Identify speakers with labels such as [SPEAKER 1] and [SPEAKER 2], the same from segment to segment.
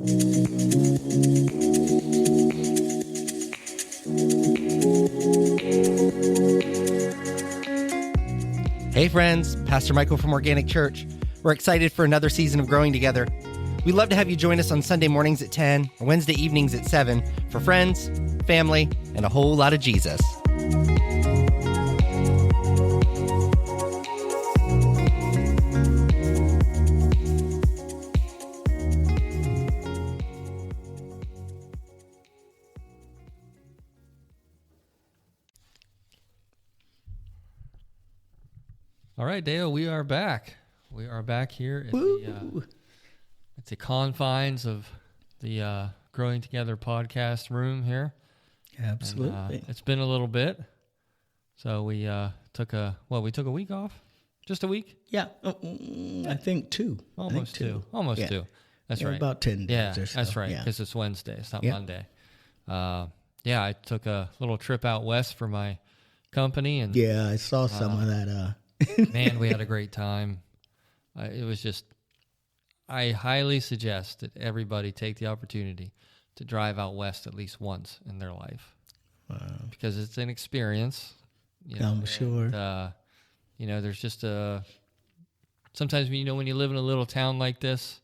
[SPEAKER 1] Hey friends, Pastor Michael from Organic Church. We're excited for another season of growing together. We'd love to have you join us on Sunday mornings at 10 or Wednesday evenings at 7 for friends, family, and a whole lot of Jesus.
[SPEAKER 2] All right, Dale, we are back. We are back here at the confines of the Growing Together podcast room here.
[SPEAKER 3] Absolutely.
[SPEAKER 2] And, it's been a little bit. So we took a week off? Just a week?
[SPEAKER 3] Yeah, I think two.
[SPEAKER 2] Almost two. That's right.
[SPEAKER 3] About 10 days or so.
[SPEAKER 2] That's right, because it's Wednesday. It's not Monday. I took a little trip out west for my company. And
[SPEAKER 3] yeah, I saw some of that.
[SPEAKER 2] Man, we had a great time. It was just, I highly suggest that everybody take the opportunity to drive out west at least once in their life. Wow. Because it's an experience.
[SPEAKER 3] I'm sure.
[SPEAKER 2] And, there's just sometimes, when you live in a little town like this,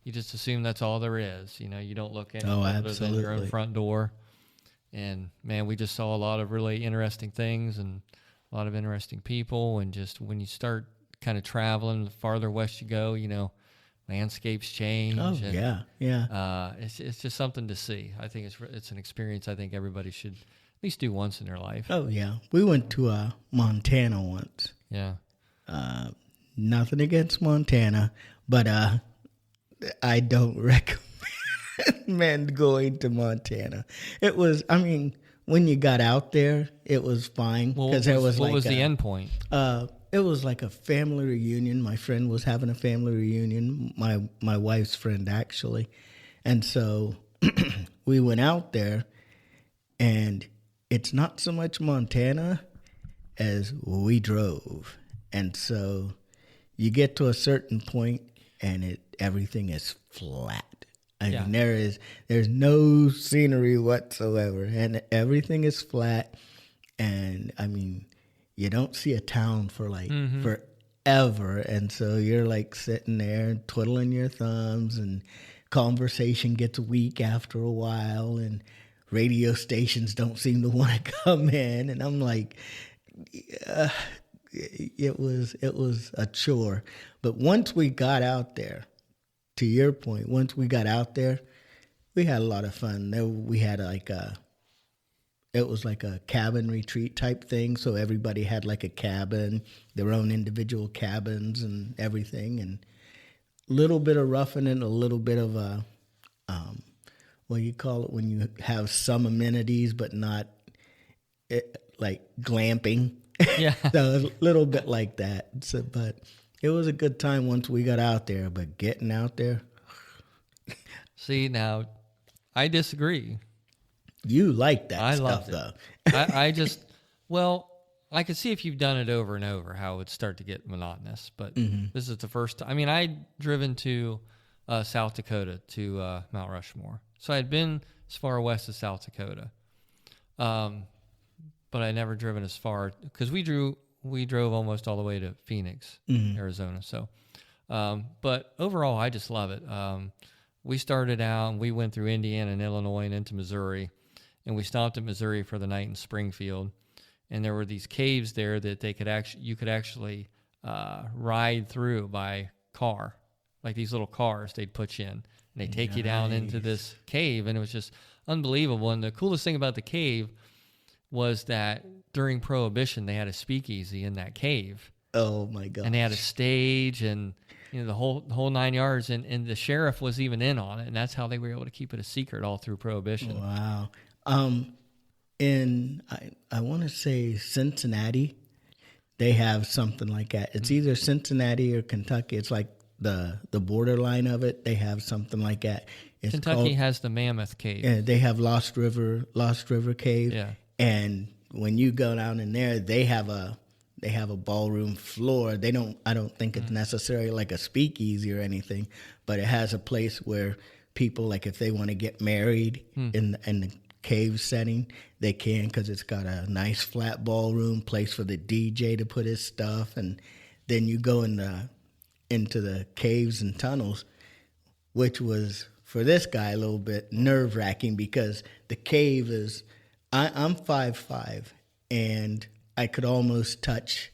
[SPEAKER 2] you just assume that's all there is. You don't look any further than your own front door. And, man, we just saw a lot of really interesting things and a lot of interesting people, and just when you start kind of traveling, the farther west you go, landscapes change.
[SPEAKER 3] Oh,
[SPEAKER 2] and,
[SPEAKER 3] yeah.
[SPEAKER 2] It's just something to see. I think it's an experience I think everybody should at least do once in their life.
[SPEAKER 3] Oh, yeah. We went to Montana once.
[SPEAKER 2] Yeah.
[SPEAKER 3] Nothing against Montana, but I don't recommend going to Montana. It was, when you got out there, it was fine.
[SPEAKER 2] What was the end point?
[SPEAKER 3] It was like a family reunion. My friend was having a family reunion, my wife's friend, actually. And so we went out there, and it's not so much Montana as we drove. And so you get to a certain point, and everything is flat. There's no scenery whatsoever, and everything is flat. And you don't see a town for forever, and so you're like sitting there twiddling your thumbs, and conversation gets weak after a while, and radio stations don't seem to want to come in, and I'm like, it was a chore. But once we got out there, to your point, once we got out there, we had a lot of fun. We had it was like a cabin retreat type thing. So everybody had like a cabin, their own individual cabins and everything. And a little bit of roughing it, a little bit of what do you call it when you have some amenities, but not like glamping. Yeah. So a little bit like that. So, but it was a good time once we got out there, but getting out there.
[SPEAKER 2] See, now, I disagree.
[SPEAKER 3] You like that
[SPEAKER 2] I
[SPEAKER 3] stuff,
[SPEAKER 2] loved
[SPEAKER 3] though.
[SPEAKER 2] I could see if you've done it over and over how it would start to get monotonous, but This is the first time. I'd driven to South Dakota, to Mount Rushmore. So I'd been as far west as South Dakota, but I'd never driven as far, because we drove almost all the way to Phoenix, Arizona. So, but overall, I just love it. We started out, and we went through Indiana and Illinois and into Missouri, and we stopped at Missouri for the night in Springfield. And there were these caves there that you could actually ride through by car, like these little cars they'd put you in, and they take you down into this cave, and it was just unbelievable. And the coolest thing about the cave was that during Prohibition, they had a speakeasy in that cave.
[SPEAKER 3] Oh my God!
[SPEAKER 2] And they had a stage, and the whole 9 yards, and the sheriff was even in on it, and that's how they were able to keep it a secret all through Prohibition.
[SPEAKER 3] Wow. In I want to say Cincinnati, they have something like that. It's either Cincinnati or Kentucky. It's like the borderline of it. They have something like that.
[SPEAKER 2] Kentucky has the Mammoth Cave.
[SPEAKER 3] Yeah, they have Lost River Cave.
[SPEAKER 2] Yeah.
[SPEAKER 3] And when you go down in there, they have a ballroom floor. I don't think it's necessarily like a speakeasy or anything, but it has a place where people, like if they want to get married in the cave setting, they can, because it's got a nice flat ballroom, place for the DJ to put his stuff. And then you go into the caves and tunnels, which was, for this guy, a little bit nerve-wracking, because the cave is, I'm 5'5", and I could almost touch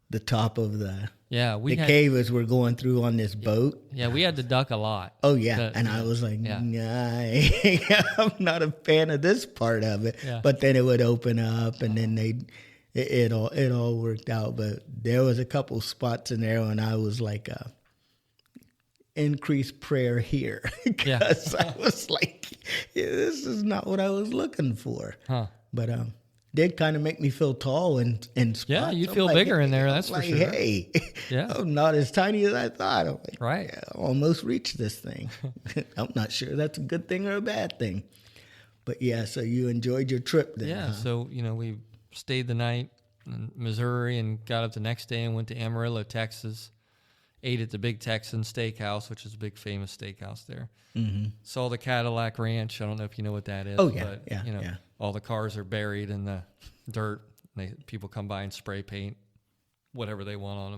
[SPEAKER 3] the top of the cave as we're going through on this boat.
[SPEAKER 2] Yeah, we had to duck a lot.
[SPEAKER 3] Oh, yeah. I was like, nah, I'm not a fan of this part of it. Yeah. But then it would open up, and then it all worked out. But there was a couple spots in there when I was like, increased prayer here. Because I was like, this is not what I was looking for. Huh. But did kind of make me feel tall and spots.
[SPEAKER 2] Yeah, you'd feel bigger in there, that's for sure.
[SPEAKER 3] Hey, I'm not as tiny as I thought. I'm like,
[SPEAKER 2] right.
[SPEAKER 3] Yeah, I almost reached this thing. I'm not sure that's a good thing or a bad thing. But yeah, so you enjoyed your trip then.
[SPEAKER 2] Yeah, so, we stayed the night in Missouri and got up the next day and went to Amarillo, Texas. Ate at the Big Texan Steakhouse, which is a big famous steakhouse there. Mm-hmm. Saw the Cadillac Ranch. I don't know if you know what that is.
[SPEAKER 3] Oh, yeah.
[SPEAKER 2] But, all the cars are buried in the dirt. People come by and spray paint whatever they want on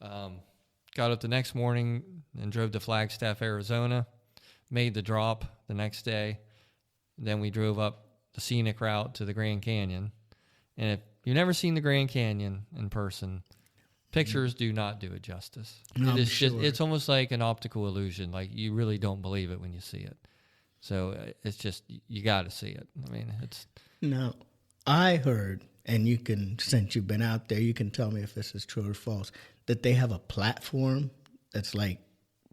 [SPEAKER 2] them. Got up the next morning and drove to Flagstaff, Arizona. Made the drop the next day. Then we drove up the scenic route to the Grand Canyon. And if you've never seen the Grand Canyon in person, pictures do not do it justice.
[SPEAKER 3] No,
[SPEAKER 2] it's almost like an optical illusion. Like, you really don't believe it when you see it. So it's just, you got to see it. I mean, it's...
[SPEAKER 3] No, I heard, and you can, since you've been out there, you can tell me if this is true or false, that they have a platform that's like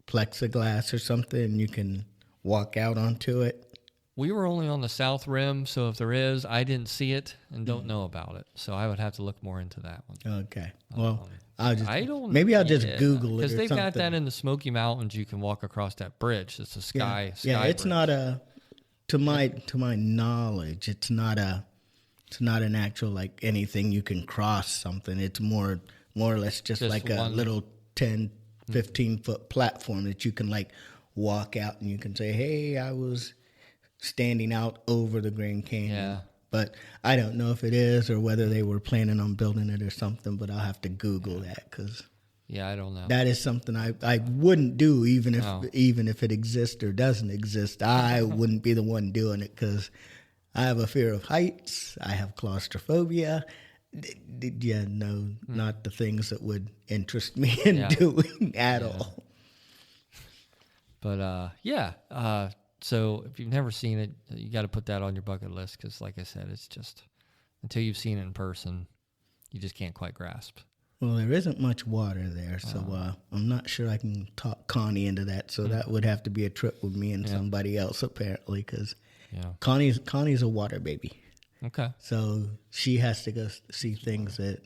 [SPEAKER 3] plexiglass or something, and you can walk out onto it.
[SPEAKER 2] We were only on the south rim, so if there is, I didn't see it and don't know about it. So I would have to look more into that one.
[SPEAKER 3] Okay. Well, I'll just Google it,
[SPEAKER 2] because they've got that in the Smoky Mountains. You can walk across that bridge. It's a sky.
[SPEAKER 3] Yeah, it's
[SPEAKER 2] bridge.
[SPEAKER 3] not a. To my knowledge, it's not an actual like anything you can cross something. It's more or less just like a little 10, 15 foot platform that you can like walk out and you can say, hey, I was standing out over the Grand Canyon.
[SPEAKER 2] Yeah.
[SPEAKER 3] But I don't know if it is or whether they were planning on building it or something, but I'll have to Google that, because
[SPEAKER 2] I don't know.
[SPEAKER 3] That is something I wouldn't do even if it exists or doesn't exist. I wouldn't be the one doing it, because I have a fear of heights. I have claustrophobia. Not the things that would interest me in doing at all.
[SPEAKER 2] But so if you've never seen it, you got to put that on your bucket list, because, like I said, it's just, until you've seen it in person, you just can't quite grasp.
[SPEAKER 3] Well, there isn't much water there, so I'm not sure I can talk Connie into that. So that would have to be a trip with me and somebody else, apparently, because Connie's a water baby. Okay. So she has to go see things that...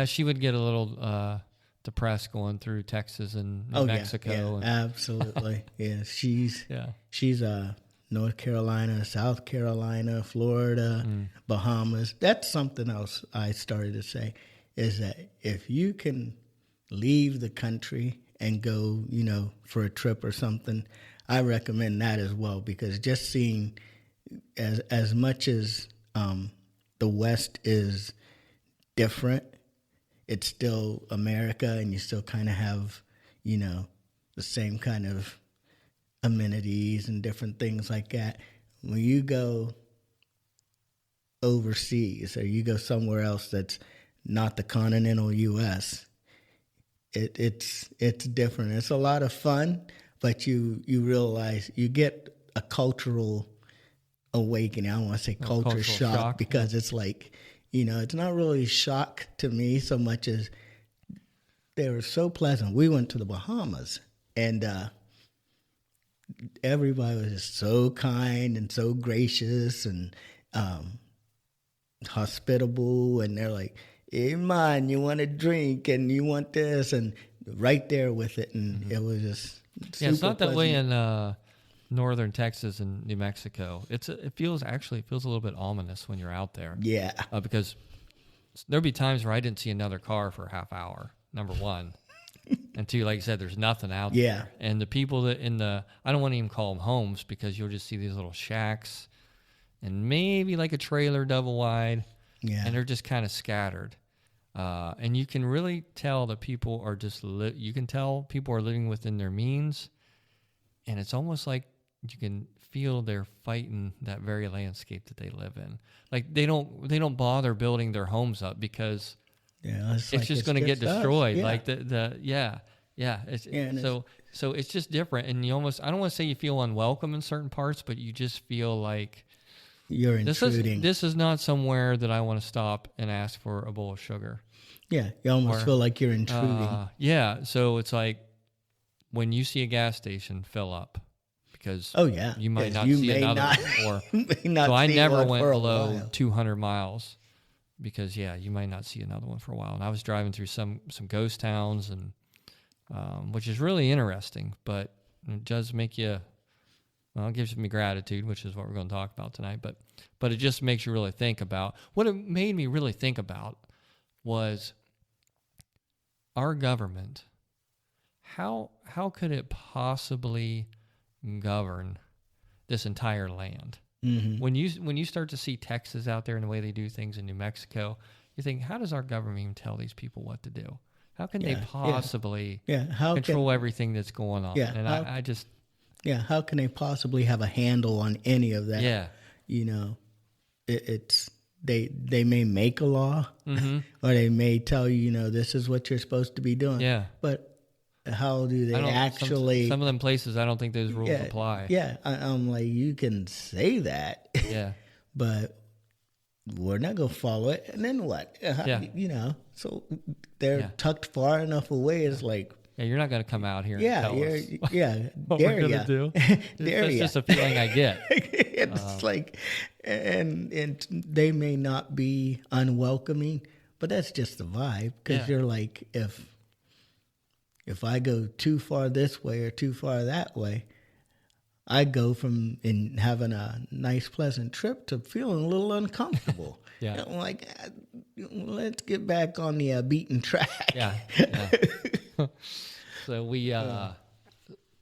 [SPEAKER 2] she would get a little... depressed going through Texas and New Mexico.
[SPEAKER 3] Yeah, absolutely. Yeah, she's North Carolina, South Carolina, Florida, Bahamas. That's something else I started to say, is that if you can leave the country and go, for a trip or something, I recommend that as well, because just seeing as much as the West is different, it's still America, and you still kind of have, the same kind of amenities and different things like that. When you go overseas or you go somewhere else that's not the continental U.S., it's different. It's a lot of fun, but you realize you get a cultural awakening. I don't want to say culture shock, because it's like... it's not really shock to me so much as they were so pleasant. We went to the Bahamas, and everybody was just so kind and so gracious and hospitable. And they're like, hey, man, you want a drink and you want this, and right there with it. And it was just super
[SPEAKER 2] it's not that
[SPEAKER 3] pleasant.
[SPEAKER 2] way in northern Texas and New Mexico. It feels a little bit ominous when you're out there.
[SPEAKER 3] Yeah.
[SPEAKER 2] Because there'll be times where I didn't see another car for a half hour, number one. And two, like you said, there's nothing out
[SPEAKER 3] Yeah.
[SPEAKER 2] there. And the people that I don't want to even call them homes, because you'll just see these little shacks and maybe like a trailer double wide.
[SPEAKER 3] Yeah.
[SPEAKER 2] And they're just kind of scattered. And you can really tell that people are just, you can tell people are living within their means. And it's almost like you can feel they're fighting that very landscape that they live in. Like they don't bother building their homes up, because it's just going to get destroyed.
[SPEAKER 3] Yeah.
[SPEAKER 2] Like so it's just different. And you almost, I don't want to say you feel unwelcome in certain parts, but you just feel like
[SPEAKER 3] you're intruding.
[SPEAKER 2] This is not somewhere that I want to stop and ask for a bowl of sugar.
[SPEAKER 3] Yeah, you almost feel like you're intruding.
[SPEAKER 2] Yeah, so it's like when you see a gas station fill up, because you might not see another one. So I never went below 200 miles, because you might not see another one for a while. And I was driving through some ghost towns, and which is really interesting, but it does make you. Well, it gives me gratitude, which is what we're going to talk about tonight. But it just makes you really think about. What it made me really think about was our government. How could it possibly govern this entire land?
[SPEAKER 3] Mm-hmm.
[SPEAKER 2] When you start to see Texas out there and the way they do things in New Mexico, you think, how does our government even tell these people what to do? How can they possibly control everything that's going on?
[SPEAKER 3] Yeah,
[SPEAKER 2] and I just...
[SPEAKER 3] Yeah, how can they possibly have a handle on any of that?
[SPEAKER 2] Yeah.
[SPEAKER 3] You know, it's they may make a law,
[SPEAKER 2] mm-hmm.
[SPEAKER 3] or they may tell you, this is what you're supposed to be doing.
[SPEAKER 2] Yeah.
[SPEAKER 3] But how do they actually...
[SPEAKER 2] Some of them places, I don't think those rules apply.
[SPEAKER 3] Yeah, I'm like, you can say that.
[SPEAKER 2] Yeah.
[SPEAKER 3] But we're not going to follow it. And then what? So they're tucked far enough away. It's like...
[SPEAKER 2] Yeah, you're not going to come out here and tell us what
[SPEAKER 3] we're
[SPEAKER 2] going to do. That's just a feeling I get.
[SPEAKER 3] It's like, and they may not be unwelcoming, but that's just the vibe. Because you're like, if I go too far this way or too far that way, I go from having a nice, pleasant trip to feeling a little uncomfortable.
[SPEAKER 2] Yeah.
[SPEAKER 3] I'm like, let's get back on the beaten track.
[SPEAKER 2] Yeah. So we,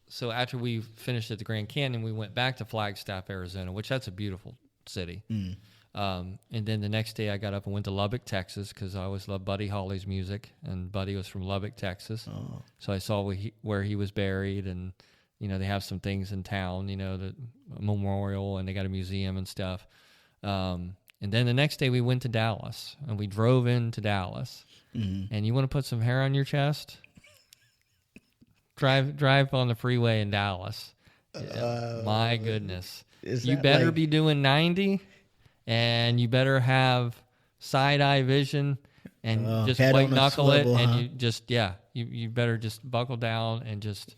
[SPEAKER 2] so after we finished at the Grand Canyon, we went back to Flagstaff, Arizona, which that's a beautiful city.
[SPEAKER 3] Mm.
[SPEAKER 2] And then the next day I got up and went to Lubbock, Texas, because I always loved Buddy Holly's music, and Buddy was from Lubbock, Texas.
[SPEAKER 3] Oh.
[SPEAKER 2] So I saw where he was buried, and they have some things in town, the memorial, and they got a museum and stuff. And then the next day we went to Dallas, and we drove into Dallas.
[SPEAKER 3] Mm.
[SPEAKER 2] And you want to put some hair on your chest? Drive on the freeway in Dallas. My goodness. You better be doing 90, and you better have side-eye vision, and just white knuckle it, and you just, you better just buckle down and just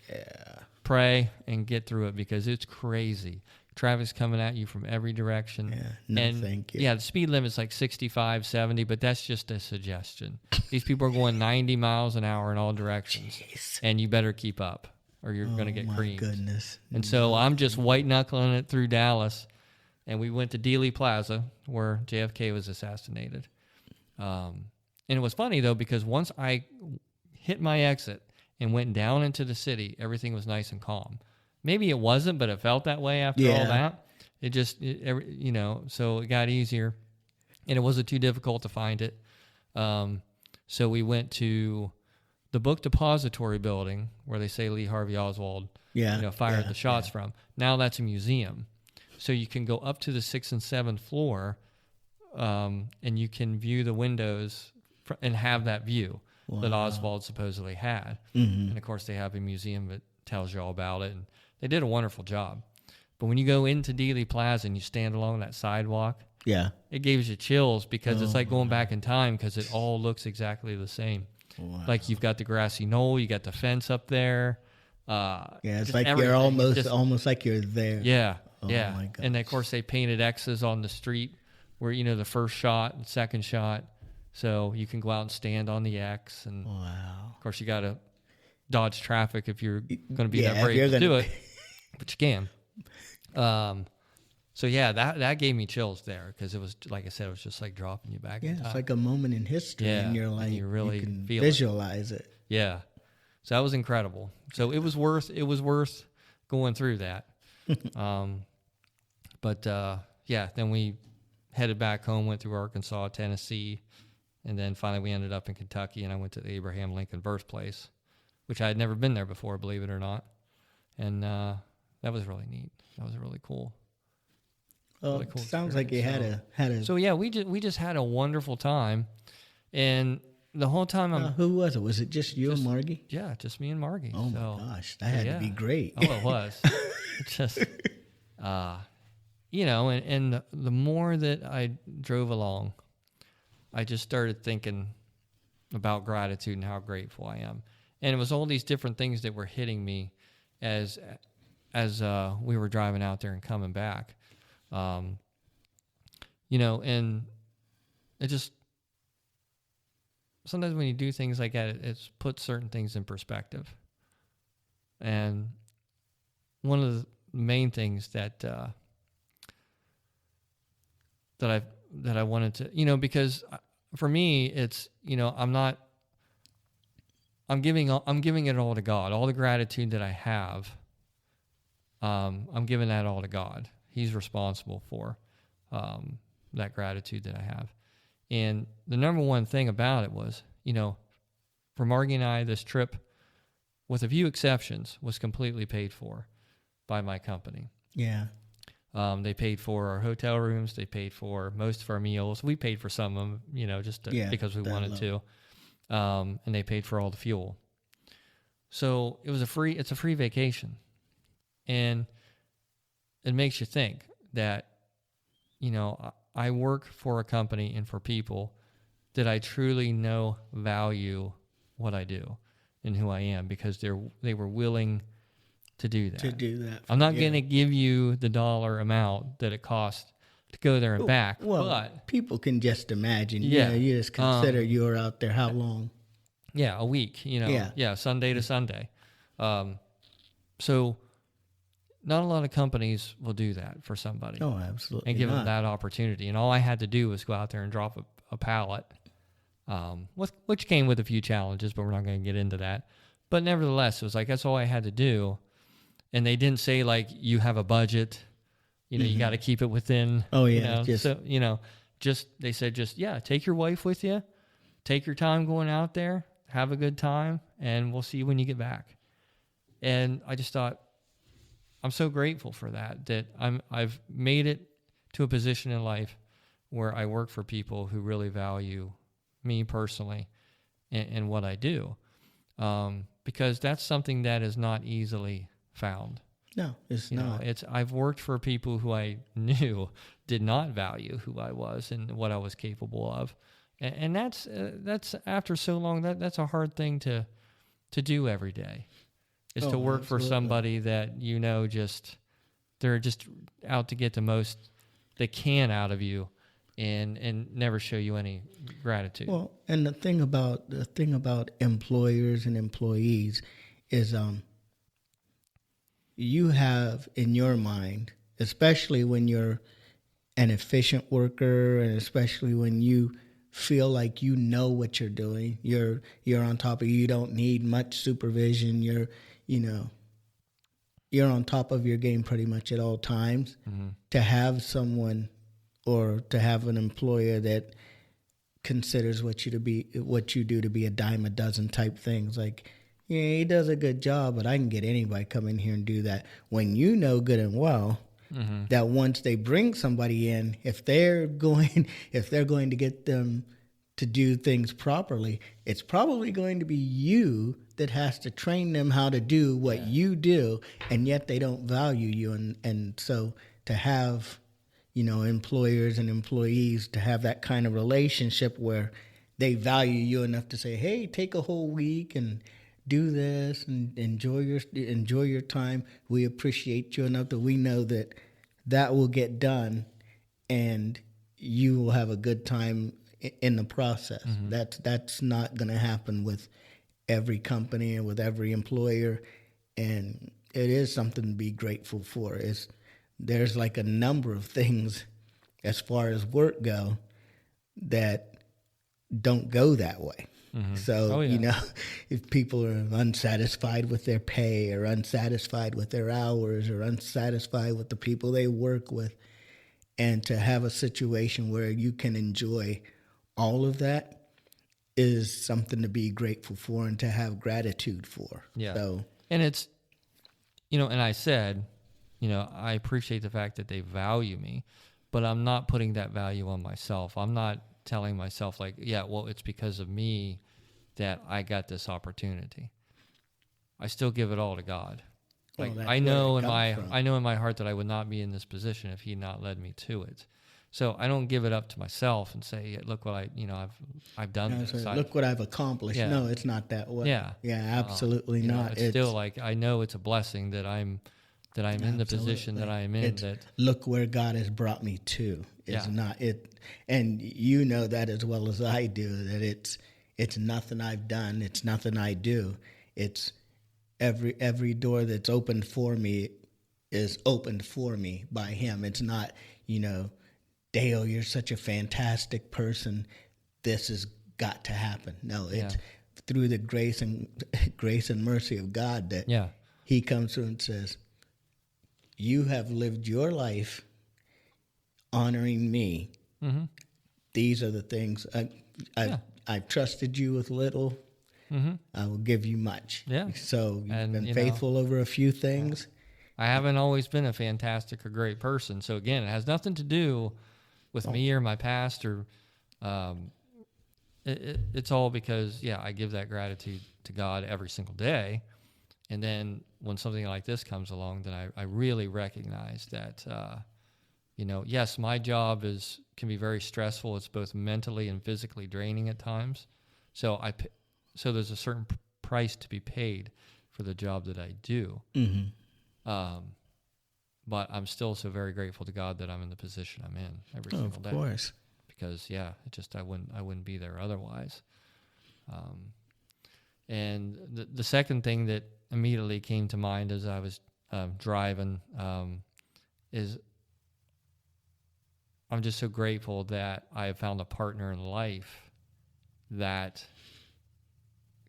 [SPEAKER 2] pray and get through it, because it's crazy. Traffic's coming at you from every direction.
[SPEAKER 3] Thank you.
[SPEAKER 2] Yeah, the speed limit's like 65, 70, but that's just a suggestion. These people are going 90 miles an hour in all directions.
[SPEAKER 3] Jeez.
[SPEAKER 2] And you better keep up, or you're going to get creamed.
[SPEAKER 3] Oh, my goodness.
[SPEAKER 2] And so I'm just white-knuckling it through Dallas, and we went to Dealey Plaza, where JFK was assassinated. And it was funny, though, because once I hit my exit and went down into the city, everything was nice and calm. Maybe it wasn't, but it felt that way after all that. It just, so it got easier, and it wasn't too difficult to find it. So we went to the book depository building, where they say Lee Harvey Oswald fired the shots from. Now that's a museum. So you can go up to the 6th and 7th floor, and you can view the windows and have that view that Oswald supposedly had.
[SPEAKER 3] Mm-hmm.
[SPEAKER 2] And, of course, they have a museum that tells you all about it, and they did a wonderful job. But when you go into Dealey Plaza and you stand along that sidewalk, it gives you chills, because it's like going back in time, because it all looks exactly the same.
[SPEAKER 3] Wow.
[SPEAKER 2] Like you've got the grassy knoll, you got the fence up there.
[SPEAKER 3] It's like you're almost like you're there.
[SPEAKER 2] Yeah,
[SPEAKER 3] Oh,
[SPEAKER 2] yeah.
[SPEAKER 3] my gosh.
[SPEAKER 2] And of course they painted X's on the street where the first shot and second shot, so you can go out and stand on the X. And of course you got to dodge traffic if you're going to be that brave to do it, but you can. So that gave me chills there, because it was, like I said, it was just like dropping you back in time.
[SPEAKER 3] It's like a moment in history, and you're like,
[SPEAKER 2] and you really
[SPEAKER 3] can
[SPEAKER 2] feel
[SPEAKER 3] visualize it.
[SPEAKER 2] Yeah. So that was incredible. So it was worth going through that. Then we headed back home, went through Arkansas, Tennessee, and then finally we ended up in Kentucky, and I went to the Abraham Lincoln birthplace, which I had never been there before, believe it or not. And that was really neat. That was really cool.
[SPEAKER 3] Well,
[SPEAKER 2] really cool
[SPEAKER 3] sounds like you had a.
[SPEAKER 2] So yeah, we just had a wonderful time, and the whole time
[SPEAKER 3] who was it? Was it just you and Margie?
[SPEAKER 2] Yeah, just me and Margie.
[SPEAKER 3] Oh my gosh, that had to be great.
[SPEAKER 2] Oh, it was. It's just, and the more that I drove along, I just started thinking about gratitude and how grateful I am. And it was all these different things that were hitting me as we were driving out there and coming back. And it just, sometimes when you do things like that, it puts certain things in perspective. And one of the main things that I wanted to, because for me, it's, I'm giving it all to God. All the gratitude that I have, I'm giving that all to God. He's responsible for that gratitude that I have. And the number one thing about it was, for Margie and I, this trip, with a few exceptions, was completely paid for by my company.
[SPEAKER 3] Yeah.
[SPEAKER 2] They paid for our hotel rooms. They paid for most of our meals. We paid for some of them, because we wanted to. And they paid for all the fuel. So it's a free vacation. And it makes you think that, I work for a company and for people that I truly know value what I do and who I am, because they were willing to do that. I'm not going to give you the dollar amount that it costs to go there and back.
[SPEAKER 3] Well,
[SPEAKER 2] but
[SPEAKER 3] people can just imagine.
[SPEAKER 2] Yeah.
[SPEAKER 3] You just consider you were out there how long?
[SPEAKER 2] Yeah, a week. Sunday to Sunday. So not a lot of companies will do that for somebody.
[SPEAKER 3] Oh, absolutely.
[SPEAKER 2] And give them that opportunity. And all I had to do was go out there and drop a pallet, which came with a few challenges, but we're not going to get into that. But nevertheless, it was like, that's all I had to do. And they didn't say, like, you have a budget, you got to keep it within.
[SPEAKER 3] Oh, yeah.
[SPEAKER 2] They said, take your wife with you, take your time going out there, have a good time, and we'll see you when you get back. And I just thought, I'm so grateful for that I've made it to a position in life where I work for people who really value me personally and what I do. Because that's something that is not easily found.
[SPEAKER 3] No, it's not.
[SPEAKER 2] I've worked for people who I knew did not value who I was and what I was capable of. And that's after so long, that's a hard thing to do every day. Is to work for somebody that they're just out to get the most they can out of you, and never show you any gratitude.
[SPEAKER 3] Well, and the thing about employers and employees is you have in your mind, especially when you're an efficient worker, and especially when you feel like you know what you're doing, you're on top of it, you don't need much supervision, you're on top of your game pretty much at all times. Mm-hmm. To have someone or to have an employer that considers what you do to be a dime a dozen type things, like, he does a good job, but I can get anybody come in here and do that. When you know good and well that once they bring somebody in, if they're going to get them to do things properly, it's probably going to be you that has to train them how to do what you do, and yet they don't value you. And so to have, employers and employees, to have that kind of relationship where they value you enough to say, hey, take a whole week and do this and enjoy your time. We appreciate you enough that we know that will get done and you will have a good time in the process. Mm-hmm. That's not going to happen with every company and with every employer, and it is something to be grateful for. There's like a number of things as far as work go that don't go that way. So,
[SPEAKER 2] Oh, yeah.
[SPEAKER 3] you know, if people are unsatisfied with their pay or unsatisfied with their hours or unsatisfied with the people they work with, and to have a situation where you can enjoy all of that is something to be grateful for and to have gratitude for.
[SPEAKER 2] Yeah.
[SPEAKER 3] So,
[SPEAKER 2] And it's, you know, and I said, you know, I appreciate the fact that they value me, but I'm not putting that value on myself. I'm not telling myself like, yeah, well, it's because of me that I got this opportunity. I still give it all to God. Like,
[SPEAKER 3] that's
[SPEAKER 2] I know
[SPEAKER 3] where
[SPEAKER 2] in
[SPEAKER 3] it
[SPEAKER 2] my
[SPEAKER 3] comes from.
[SPEAKER 2] I know in my heart that I would not be in this position if He not led me to it. So I don't give it up to myself and say, yeah, look what I've done
[SPEAKER 3] You know,
[SPEAKER 2] this.
[SPEAKER 3] so look what I've accomplished.
[SPEAKER 2] Yeah.
[SPEAKER 3] No, it's not that way.
[SPEAKER 2] Yeah.
[SPEAKER 3] Absolutely
[SPEAKER 2] You know,
[SPEAKER 3] not.
[SPEAKER 2] it's still like, I know it's a blessing that I'm in the position that I am in.
[SPEAKER 3] It's,
[SPEAKER 2] that
[SPEAKER 3] look where God has brought me to. It's
[SPEAKER 2] Yeah.
[SPEAKER 3] not it, and you know that as well as I do. That it's nothing I've done. It's nothing I do. It's every door that's opened for me is opened for me by Him. It's not, you know, Dale, you're such a fantastic person. This has got to happen. No, it's through the grace and mercy of God that He comes through and says, you have lived your life honoring me.
[SPEAKER 2] Mm-hmm.
[SPEAKER 3] These are the things I've trusted you with little.
[SPEAKER 2] Mm-hmm.
[SPEAKER 3] I will give you much.
[SPEAKER 2] Yeah.
[SPEAKER 3] So you've
[SPEAKER 2] And,
[SPEAKER 3] been
[SPEAKER 2] you
[SPEAKER 3] faithful over a few things.
[SPEAKER 2] I haven't always been a fantastic or great person. So again, it has nothing to do with me or my past, or it's all because, I give that gratitude to God every single day. And then when something like this comes along, then I really recognize that, yes, my job can be very stressful. It's both mentally and physically draining at times. So there's a certain price to be paid for the job that I do.
[SPEAKER 3] Mm-hmm.
[SPEAKER 2] But I'm still so very grateful to God that I'm in the position I'm in every single day.
[SPEAKER 3] Of course.
[SPEAKER 2] Because I wouldn't be there otherwise. And the second thing that immediately came to mind as I was driving is I'm just so grateful that I have found a partner in life that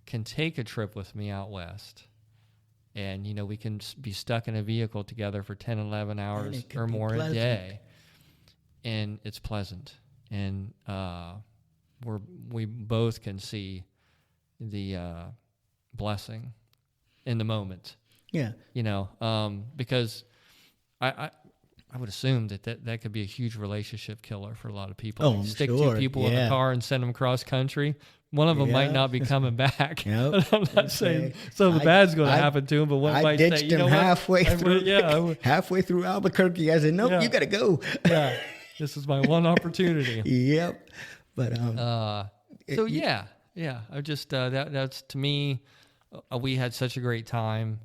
[SPEAKER 2] can take a trip with me out west. And, we can be stuck in a vehicle together for 10, 11 hours or more a day. And it's pleasant. And we both can see the blessing in the moment.
[SPEAKER 3] Yeah.
[SPEAKER 2] Because I would assume that could be a huge relationship killer for a lot of people.
[SPEAKER 3] Oh, I'm
[SPEAKER 2] Stick
[SPEAKER 3] sure.
[SPEAKER 2] two people in a car and send them cross country. One of them might not be coming back.
[SPEAKER 3] Yep.
[SPEAKER 2] I'm not saying something bad's going to happen to him, but one might say,
[SPEAKER 3] ditched him halfway through.
[SPEAKER 2] Would.
[SPEAKER 3] Halfway through Albuquerque, I said, "Nope, you got to go."
[SPEAKER 2] Yeah, this is my one opportunity.
[SPEAKER 3] Yep. But
[SPEAKER 2] I just that's to me. We had such a great time,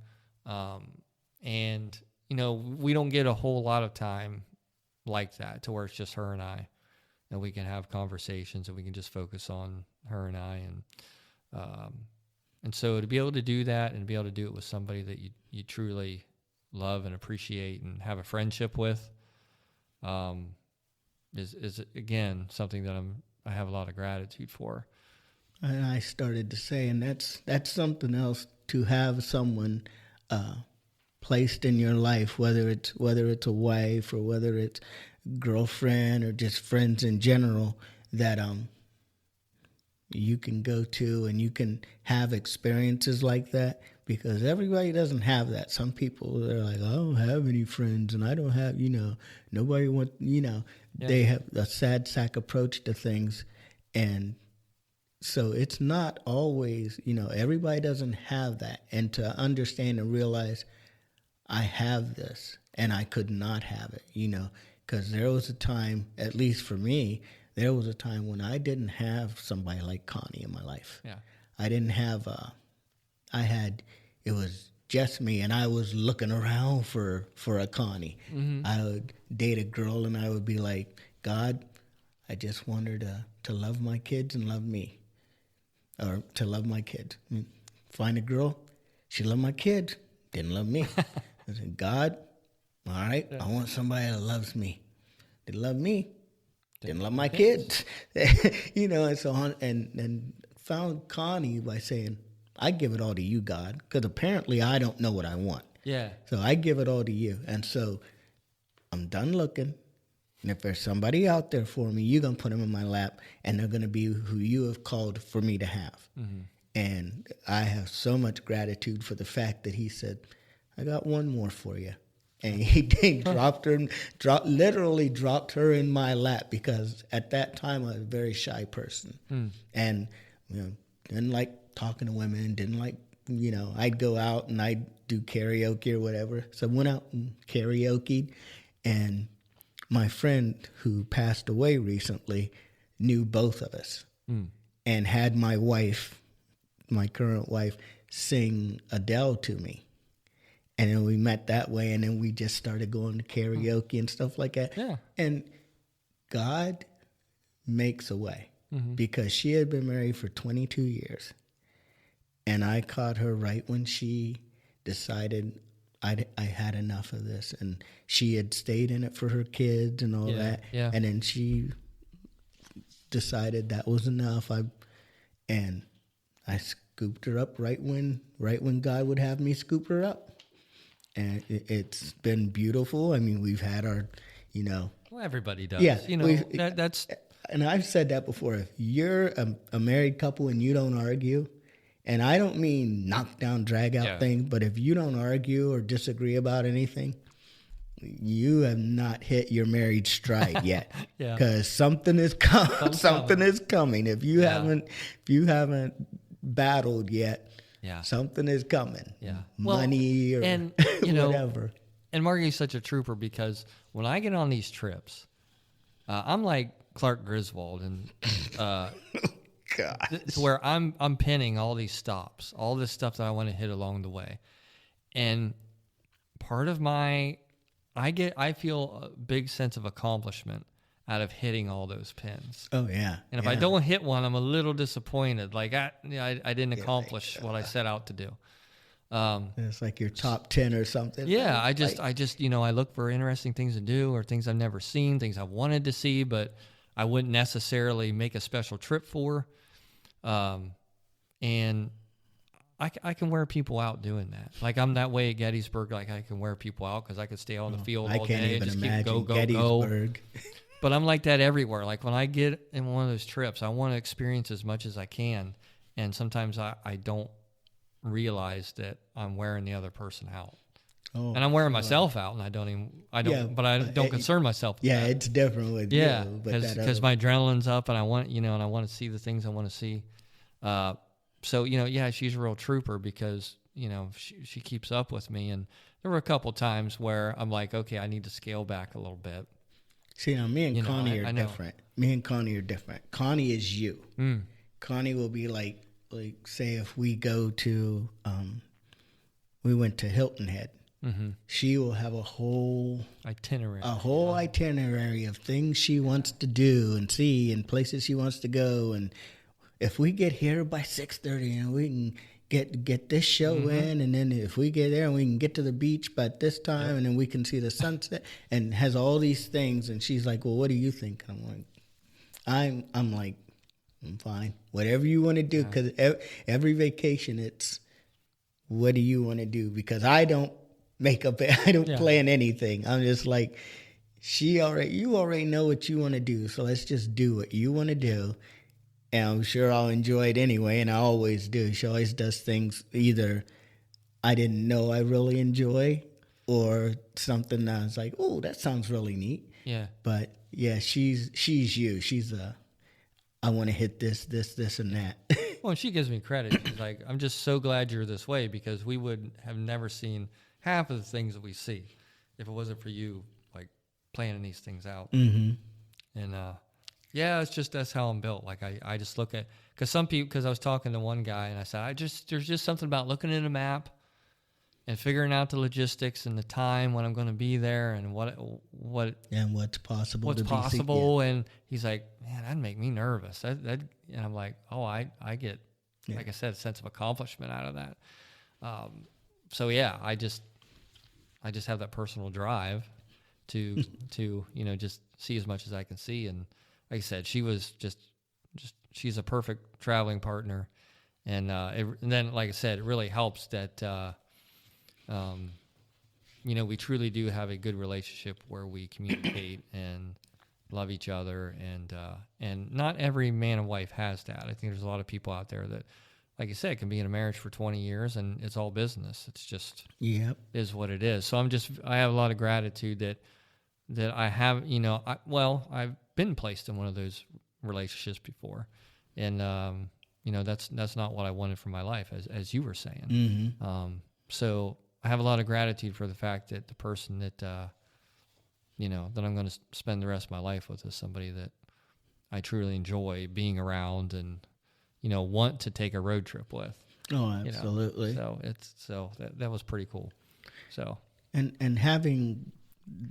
[SPEAKER 2] and we don't get a whole lot of time like that to where it's just her and I, and we can have conversations and we can just focus on her and I, and so to be able to do that and be able to do it with somebody that you truly love and appreciate and have a friendship with, is again something that I have a lot of gratitude for.
[SPEAKER 3] And I started to say, and that's something else, to have someone placed in your life, whether it's a wife or whether it's girlfriend or just friends in general, that you can go to and you can have experiences like that, because everybody doesn't have that. Some people, they're like, I don't have any friends and I don't have, nobody wants, they have a sad sack approach to things. And so it's not always, everybody doesn't have that. And to understand and realize I have this and I could not have it, because there was a time, at least for me, there was a time when I didn't have somebody like Connie in my life.
[SPEAKER 2] Yeah.
[SPEAKER 3] I didn't have, it was just me, and I was looking around for a Connie. Mm-hmm. I would date a girl and I would be like, God, I just want her to love my kids and love me. Or to love my kids. Find a girl, she loved my kids, didn't love me. I said, God, all right, I want somebody that loves me. They love me, didn't love my kids. And so on. And found Connie by saying, I give it all to you, God, because apparently I don't know what I want.
[SPEAKER 2] Yeah.
[SPEAKER 3] So I give it all to you. And so I'm done looking. And if there's somebody out there for me, you're going to put them in my lap, and they're going to be who you have called for me to have. Mm-hmm. And I have so much gratitude for the fact that he said, I got one more for you. And he literally dropped her in my lap, because at that time I was a very shy person. And, didn't like talking to women, didn't like, I'd go out and I'd do karaoke or whatever. So I went out and karaoke'd, and my friend who passed away recently knew both of us and had my wife, my current wife, sing Adele to me. And then we met that way, and then we just started going to karaoke and stuff like that.
[SPEAKER 2] Yeah.
[SPEAKER 3] And God makes a way, because she had been married for 22 years. And I caught her right when she decided I had enough of this. And she had stayed in it for her kids and all that.
[SPEAKER 2] Yeah.
[SPEAKER 3] And then she decided that was enough. I scooped her up right when God would have me scoop her up. And it's been beautiful. I mean, we've had our,
[SPEAKER 2] Well, everybody does.
[SPEAKER 3] Yeah.
[SPEAKER 2] That's...
[SPEAKER 3] And I've said that before. If you're a married couple and you don't argue, and I don't mean knock down, drag out thing, but if you don't argue or disagree about anything, you have not hit your marriage stride yet. Because something is coming. Something is coming. If you haven't battled yet, something is coming.
[SPEAKER 2] Yeah.
[SPEAKER 3] Money or
[SPEAKER 2] and,
[SPEAKER 3] whatever.
[SPEAKER 2] And Margie's such a trooper, because when I get on these trips, I'm like Clark Griswold, and to where I'm pinning all these stops, all this stuff that I want to hit along the way. And part of I feel a big sense of accomplishment out of hitting all those pins.
[SPEAKER 3] Oh, yeah.
[SPEAKER 2] And if I don't hit one, I'm a little disappointed. Like, I didn't accomplish what I set out to do.
[SPEAKER 3] It's like your top 10 or something.
[SPEAKER 2] Yeah, I just I look for interesting things to do, or things I've never seen, things I've wanted to see, but I wouldn't necessarily make a special trip for. And I can wear people out doing that. Like, I'm that way at Gettysburg. Like, I can wear people out because I could stay on the field all day and just keep go. But I'm like that everywhere. Like, when I get in one of those trips, I want to experience as much as I can. And sometimes I don't realize that I'm wearing the other person out. Oh, and I'm wearing myself out, and I don't concern myself with that.
[SPEAKER 3] It's different with you.
[SPEAKER 2] Because my adrenaline's up, and I want to see the things I want to see. So, she's a real trooper, because, she keeps up with me. And there were a couple times where I'm like, okay, I need to scale back a little bit.
[SPEAKER 3] See, now me and Connie are different. Me and Connie are different. Connie is you. Connie will be like say if we go to, we went to Hilton Head. Mm-hmm. She will have a whole itinerary of things she wants to do and see, and places she wants to go. And if we get here by 6:30, and we can get this show in, and then if we get there and we can get to the beach by this time, and then we can see the sunset, and has all these things. And she's like, well, what do you think? And I'm like, I'm fine. Whatever you want to do, because every vacation, it's what do you want to do? Because I don't plan anything. I'm just like, you already know what you want to do, so let's just do what you want to do. And I'm sure I'll enjoy it anyway, and I always do. She always does things either I didn't know I really enjoy, or something that I was like, oh, that sounds really neat. Yeah. But yeah, she's you. She's I want to hit this, and that.
[SPEAKER 2] Well, she gives me credit. She's like, I'm just so glad you're this way, because we would have never seen half of the things that we see if it wasn't for you, like, planning these things out. Mm-hmm. And it's just, that's how I'm built. Like, I just look at, because I was talking to one guy, and I said, there's just something about looking at a map and figuring out the logistics and the time when I'm going to be there, and what
[SPEAKER 3] and what's possible.
[SPEAKER 2] And he's like, man, that'd make me nervous. And I'm like, oh, I get, like I said, a sense of accomplishment out of that. So yeah, I just have that personal drive to just see as much as I can see. And like I said, she was just she's a perfect traveling partner. And then, like I said, it really helps that, we truly do have a good relationship where we communicate and love each other. And not every man and wife has that. I think there's a lot of people out there that, like you said, can be in a marriage for 20 years and it's all business. It's just is what it is. So I have a lot of gratitude that I have, I've been placed in one of those relationships before. And, that's not what I wanted for my life, as you were saying.
[SPEAKER 3] Mm-hmm.
[SPEAKER 2] So I have a lot of gratitude for the fact that the person that, that I'm going to spend the rest of my life with is somebody that I truly enjoy being around and, want to take a road trip with.
[SPEAKER 3] Oh, absolutely.
[SPEAKER 2] So that was pretty cool. So,
[SPEAKER 3] and having,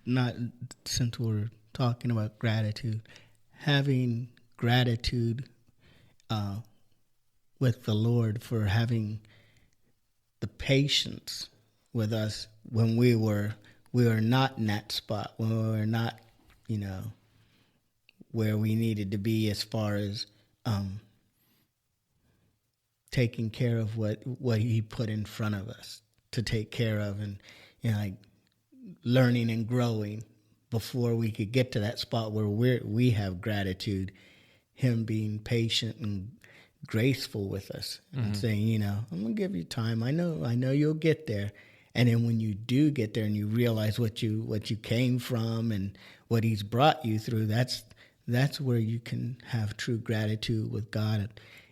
[SPEAKER 3] not, since we're talking about gratitude, having gratitude with the Lord for having the patience with us when we were not in that spot, when we were not, where we needed to be as far as taking care of what He put in front of us to take care of, and like learning and growing before we could get to that spot where we have gratitude. Him being patient and graceful with us, and saying, I'm gonna give you time. I know you'll get there. And then when you do get there and you realize what you came from and what He's brought you through, that's where you can have true gratitude with God,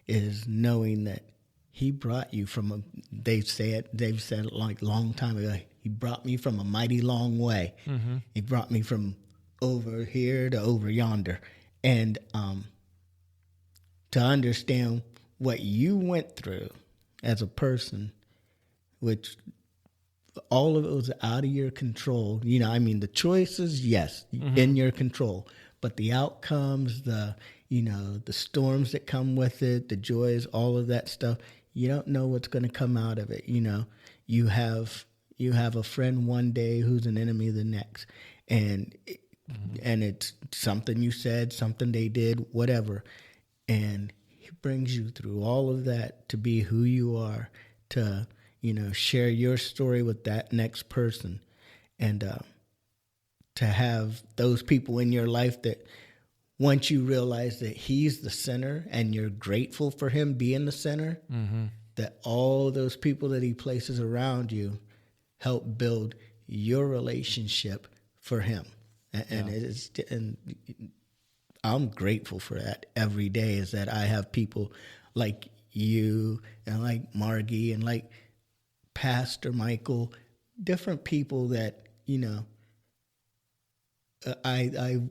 [SPEAKER 3] is knowing that He brought you from they've said it like a long time ago, He brought me from a mighty long way. Mm-hmm. He brought me from over here to over yonder. And to understand what you went through as a person, which all of it was out of your control. The choices, yes, in your control, but the outcomes, the storms that come with it, the joys, all of that stuff, you don't know what's going to come out of it. You have a friend one day who's an enemy the next, and it's something you said, something they did, whatever, and He brings you through all of that to be who you are, to share your story with that next person, and to have those people in your life that once you realize that He's the center and you're grateful for Him being the center, that all those people that He places around you help build your relationship for Him. And I'm grateful for that every day, is that I have people like you and like Margie and like Pastor Michael, different people that, I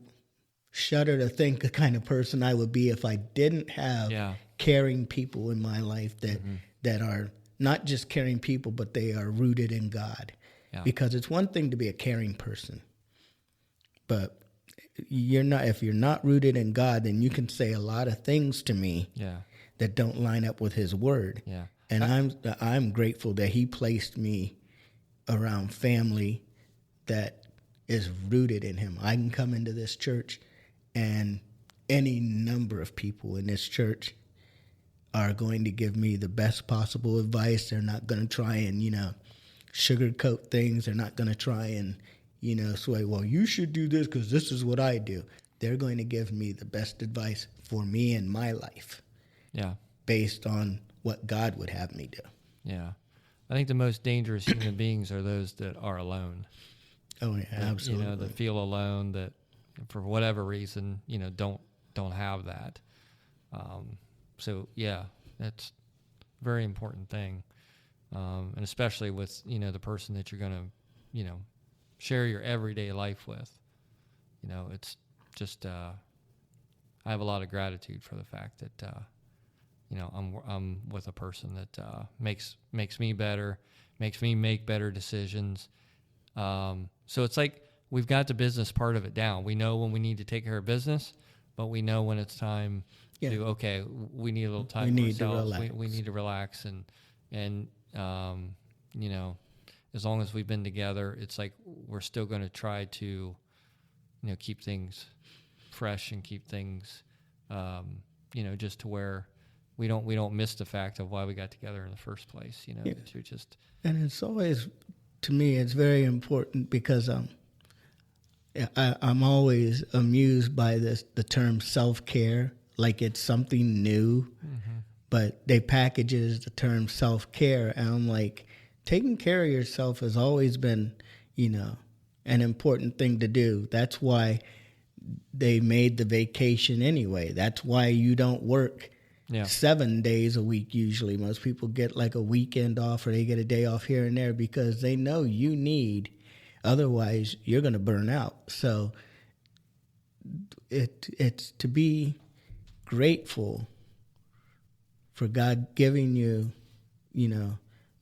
[SPEAKER 3] shudder to think the kind of person I would be if I didn't have caring people in my life that are not just caring people, but they are rooted in God. Yeah. Because it's one thing to be a caring person, but if you're not rooted in God, then you can say a lot of things to me that don't line up with His word. Yeah. And I'm grateful that He placed me around family that is rooted in Him. I can come into this church, and any number of people in this church are going to give me the best possible advice. They're not going to try and, sugarcoat things. They're not going to try and, say, well, you should do this because this is what I do. They're going to give me the best advice for me and my life. Yeah. Based on what God would have me do.
[SPEAKER 2] Yeah. I think the most dangerous human beings are those that are alone.
[SPEAKER 3] Oh, yeah, absolutely.
[SPEAKER 2] That feel alone, that for whatever reason, don't have that. So, yeah, that's a very important thing. And especially with, the person that you're going to, share your everyday life with. It's just, I have a lot of gratitude for the fact that, I'm with a person that makes me better, makes me make better decisions. So it's like we've got the business part of it down. We know when we need to take care of business, but we know when it's time to, we need a little time for ourselves. We need to relax. And as long as we've been together, it's like we're still going to try to, keep things fresh and keep things just to where we don't miss the fact of why we got together in the first place, to just.
[SPEAKER 3] And it's always, to me, it's very important because I'm always amused by the term self-care, like it's something new, but they package it as the term self-care. And I'm like, taking care of yourself has always been, an important thing to do. That's why they made the vacation anyway. That's why you don't work 7 days a week usually. Most people get like a weekend off, or they get a day off here and there because they know you need, otherwise you're going to burn out. So it's to be grateful for God giving you,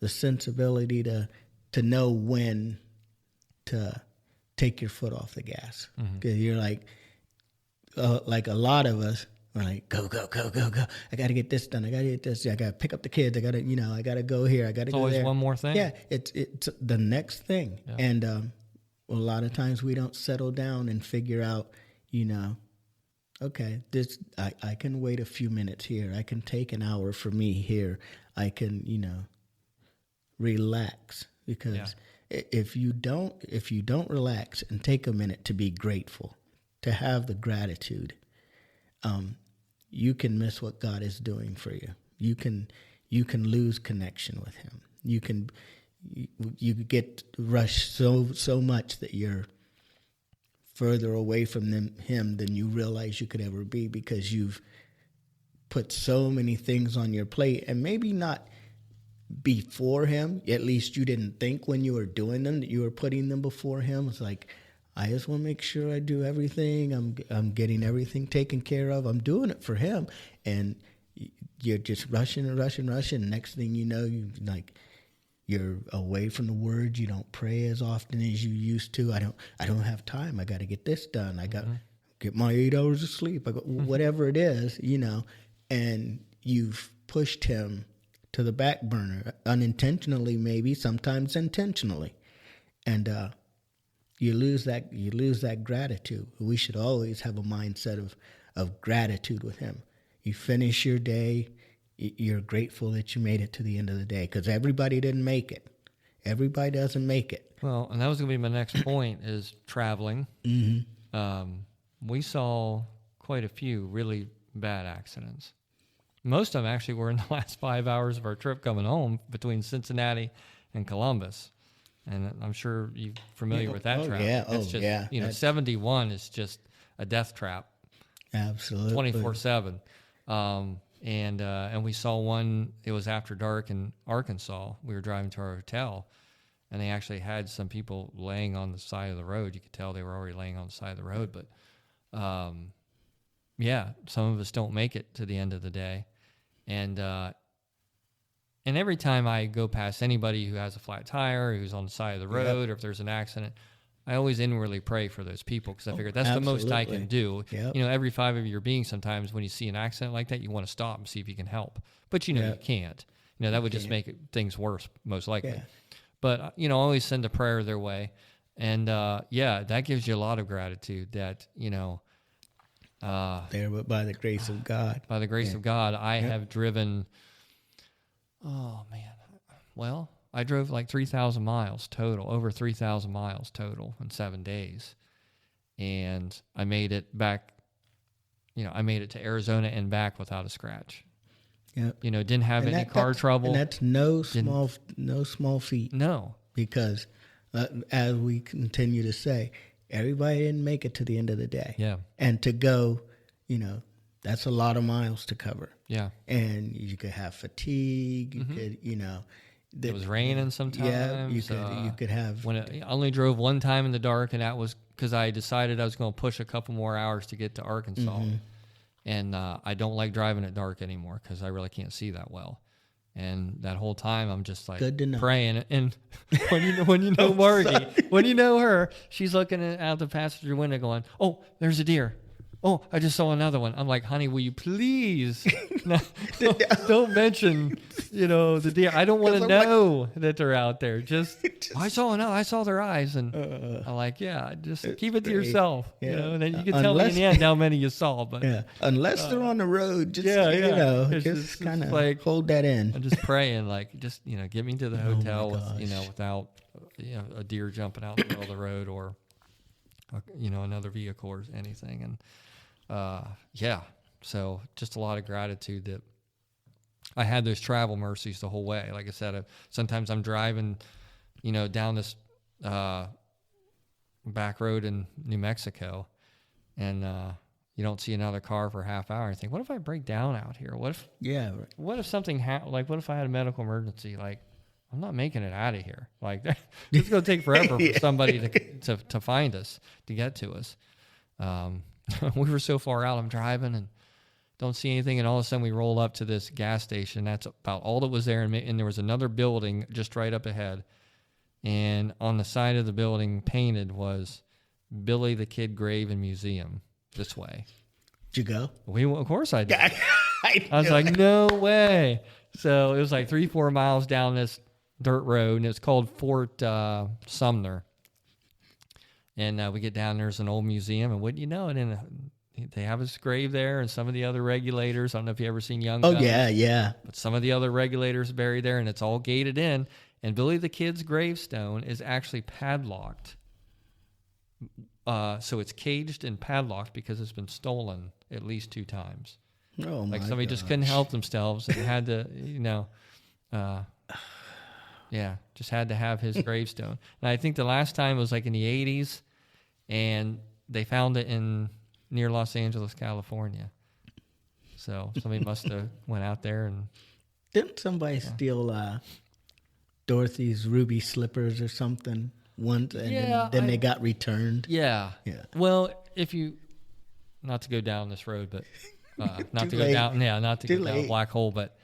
[SPEAKER 3] the sensibility to know when to take your foot off the gas. Because you're like a lot of us are like, go. I got to get this done. I got to get this. I got to pick up the kids. I got to, I got to go here. I got to go
[SPEAKER 2] always
[SPEAKER 3] there.
[SPEAKER 2] One more thing.
[SPEAKER 3] Yeah, it's the next thing. Yeah. And a lot of times we don't settle down and figure out, okay, this I can wait a few minutes here. I can take an hour for me here. I can, relax, because if you don't relax and take a minute to be grateful, to have the gratitude, you can miss what God is doing for you. You can lose connection with Him. You get rushed so much that you're further away from Him than you realize you could ever be, because you've put so many things on your plate, and maybe not before Him. At least you didn't think when you were doing them that you were putting them before Him. It's like, I just want to make sure I do everything. I'm getting everything taken care of. I'm doing it for Him, and you're just rushing. Next thing you know, you're away from the Word. You don't pray as often as you used to. I don't have time. I got to get this done. I got to get my 8 hours of sleep. Whatever it is, and you've pushed Him to the back burner, unintentionally, maybe, sometimes intentionally, and you lose that gratitude. We should always have a mindset of gratitude with Him. You finish your day, you're grateful that you made it to the end of the day, because everybody didn't make it. Everybody doesn't make it.
[SPEAKER 2] Well, and that was going to be my next point, is traveling. We saw quite a few really bad accidents. Most of them actually were in the last 5 hours of our trip coming home between Cincinnati and Columbus. And I'm sure you're familiar with that trap.
[SPEAKER 3] Yeah.
[SPEAKER 2] It's just, 71 is just a death trap.
[SPEAKER 3] Absolutely.
[SPEAKER 2] 24/7. And we saw one, it was after dark in Arkansas. We were driving to our hotel, and they actually had some people laying on the side of the road. You could tell they were already laying on the side of the road. But, some of us don't make it to the end of the day. And every time I go past anybody who has a flat tire, who's on the side of the road, or if there's an accident, I always inwardly pray for those people, because I figure that's the most I can do. Yep. Every fiber of your being, sometimes when you see an accident like that, you want to stop and see if you can help. But, you can't. That would just make things worse, most likely. Yeah. But, always send a prayer their way. And, that gives you a lot of gratitude that,
[SPEAKER 3] there, but by the grace of God.
[SPEAKER 2] By the grace of God, I have driven, well, I drove like 3,000 miles total, over 3,000 miles total in 7 days. And I made it back, I made it to Arizona and back without a scratch. Yep. Didn't have any car trouble.
[SPEAKER 3] And that's no small feat.
[SPEAKER 2] No.
[SPEAKER 3] Because as we continue to say, everybody didn't make it to the end of the day.
[SPEAKER 2] Yeah.
[SPEAKER 3] And to go, that's a lot of miles to cover.
[SPEAKER 2] Yeah.
[SPEAKER 3] And you could have fatigue. You could,
[SPEAKER 2] it was raining sometimes.
[SPEAKER 3] Yeah, you could have.
[SPEAKER 2] I only drove one time in the dark, and that was because I decided I was going to push a couple more hours to get to Arkansas. And I don't like driving at dark anymore, because I really can't see that well. And that whole time, I'm just like praying. And when you know Margie, when you know her, she's looking out the passenger window going, "Oh, there's a deer. oh, I just saw another one. I'm like, honey, will you please don't mention, the deer. I don't want to know that they're out there. Just I saw their eyes, and I'm like, yeah, just keep it to yourself, and then you can tell me in the end how many you saw. But
[SPEAKER 3] unless they're on the road, just just kind of like hold that in.
[SPEAKER 2] I'm just praying, like, just get me to the hotel without a deer jumping out in the middle of the road or another vehicle or anything. And so just a lot of gratitude that I had those travel mercies the whole way. Like I said, sometimes I'm driving, down this back road in New Mexico, and you don't see another car for a half hour. And you think, what if I break down out here? What if something what if I had a medical emergency? Like, I'm not making it out of here. Like, it's going to take forever for somebody to find us, to get to us. We were so far out, I'm driving and don't see anything, and all of a sudden we roll up to this gas station. That's about all that was there, and there was another building just right up ahead, and on the side of the building painted was Billy the Kid Grave and Museum this way.
[SPEAKER 3] Did you go?
[SPEAKER 2] Of course I did. I was like, no way. So it was like 3-4 miles down this dirt road, and it's called Fort Sumner. And we get down, there's an old museum, and wouldn't you know it, they have his grave there, and some of the other regulators. I don't know if you ever seen Young Guns.
[SPEAKER 3] Oh, yeah.
[SPEAKER 2] But some of the other regulators buried there, and it's all gated in. And Billy the Kid's gravestone is actually padlocked. So it's caged and padlocked because it's been stolen at least 2 times.
[SPEAKER 3] Oh, my
[SPEAKER 2] somebody
[SPEAKER 3] gosh.
[SPEAKER 2] just couldn't help themselves and had to, just had to have his gravestone. And I think the last time was like in the 80s, and they found it near Los Angeles, California. So somebody must have went out there and...
[SPEAKER 3] Didn't somebody steal Dorothy's ruby slippers or something once, and then they got returned?
[SPEAKER 2] Yeah. Well, not to go down this road, but not to go down a black hole, but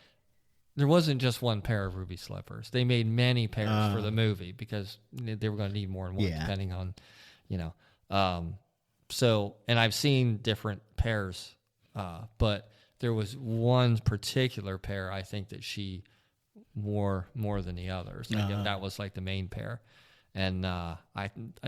[SPEAKER 2] there wasn't just one pair of ruby slippers. They made many pairs for the movie because they were going to need more than one, depending on, So, and I've seen different pairs, but there was one particular pair I think that she wore more than the others. That was like the main pair. And I